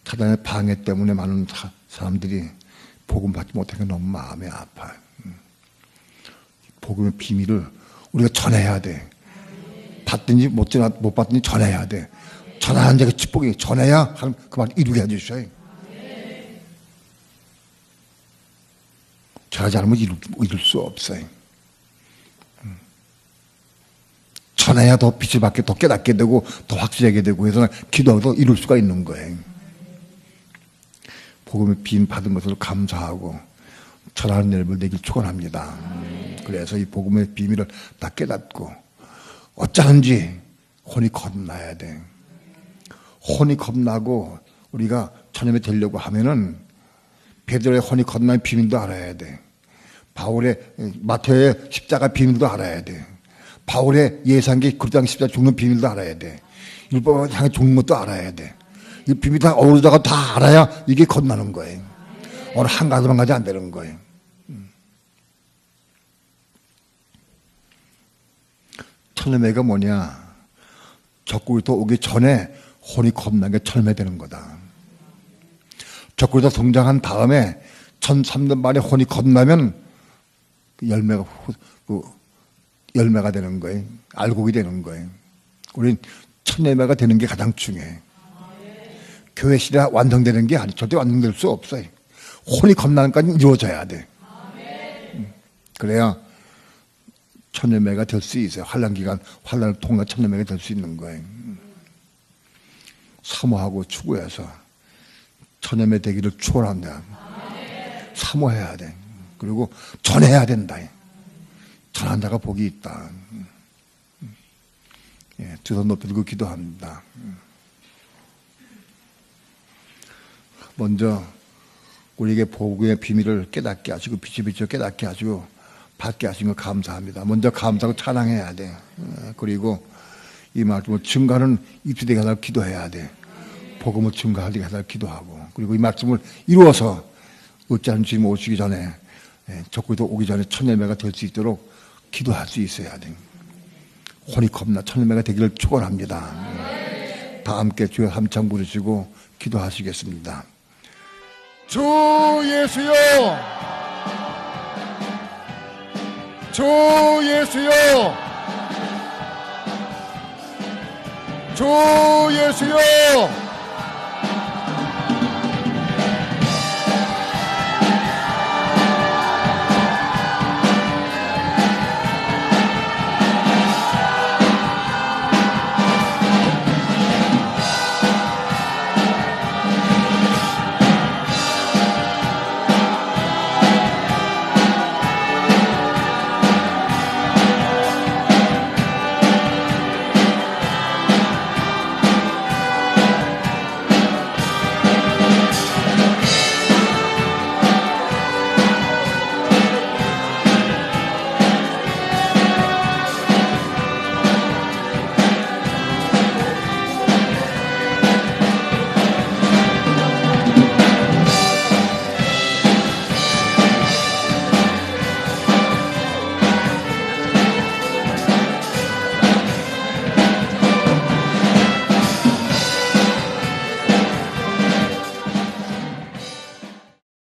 사단의 방해 때문에 많은 사람들이 복음 받지 못하는 게 너무 마음이 아파요. 복음의 비밀을 우리가 전해야 돼. 받든지 못 받든지 전해야 돼. 전하는 자가 축복이, 전해야 그 말 이루게 해주셔요. 전하지 않으면 이룰 수 없어요. 전해야 더 빛을 받게, 더 깨닫게 되고, 더 확실하게 되고 해서 기도하고 이룰 수가 있는 거예요. 복음의 빈 받은 것을 감사하고 전하는 일을 내길 축원합니다. 그래서 이 복음의 비밀을 다 깨닫고 어쩌는지 혼이 겁나야 돼. 혼이 겁나고 우리가 천연에 되려고 하면은 베드로의 혼이 겁나는 비밀도 알아야 돼. 바울의 마태의 십자가 비밀도 알아야 돼. 바울의 예상기 그리스도 십자가 죽는 비밀도 알아야 돼. 율법을 향해 죽는 것도 알아야 돼. 이 비밀 다 어우러다가 다 알아야 이게 겁나는 거예요. 오늘 한 가지만 가지 안 되는 거예요. 철매가 뭐냐? 적그리스도 오기 전에 혼이 겁나게 철매되는 거다. 적그리스도 성장한 다음에 1003년 만에 혼이 겁나면 열매가 되는 거예요. 알곡이 되는 거예요. 우린 첫 열매가 되는 게 가장 중요해요. 교회 시대 완성되는 게 아니, 절대 완성될 수 없어요. 혼이 겁나는까지 이루어져야 돼. 그래야 첫 열매가 될 수 있어요. 환난기간, 환난을 통해 첫 열매가 될 수 있는 거예요. 사모하고 추구해서 첫 열매 되기를 축원한다. 사모해야 돼. 그리고 전해야 된다. 전한 자가 복이 있다. 예, 두 손 높이 들고 기도합니다. 먼저 우리에게 복음의 비밀을 깨닫게 하시고 빛이 비춰 깨닫게 하시고 받게 하신 거 감사합니다. 먼저 감사하고 찬양해야 돼. 그리고 이 말씀을 증가하는 입술되게 하도록 기도해야 돼. 복음을 증가하게 하도록 기도하고, 그리고 이 말씀을 이루어서 어찌하는 주님 오시기 전에, 적그리스도 오기 전에 첫 열매가 될 수 있도록 기도할 수 있어야 돼. 혼이 겁나 첫 열매가 되기를 축원합니다. 다 함께 주여 함창 부르시고 기도하시겠습니다. 주 예수여, 주 예수여, 주 예수여.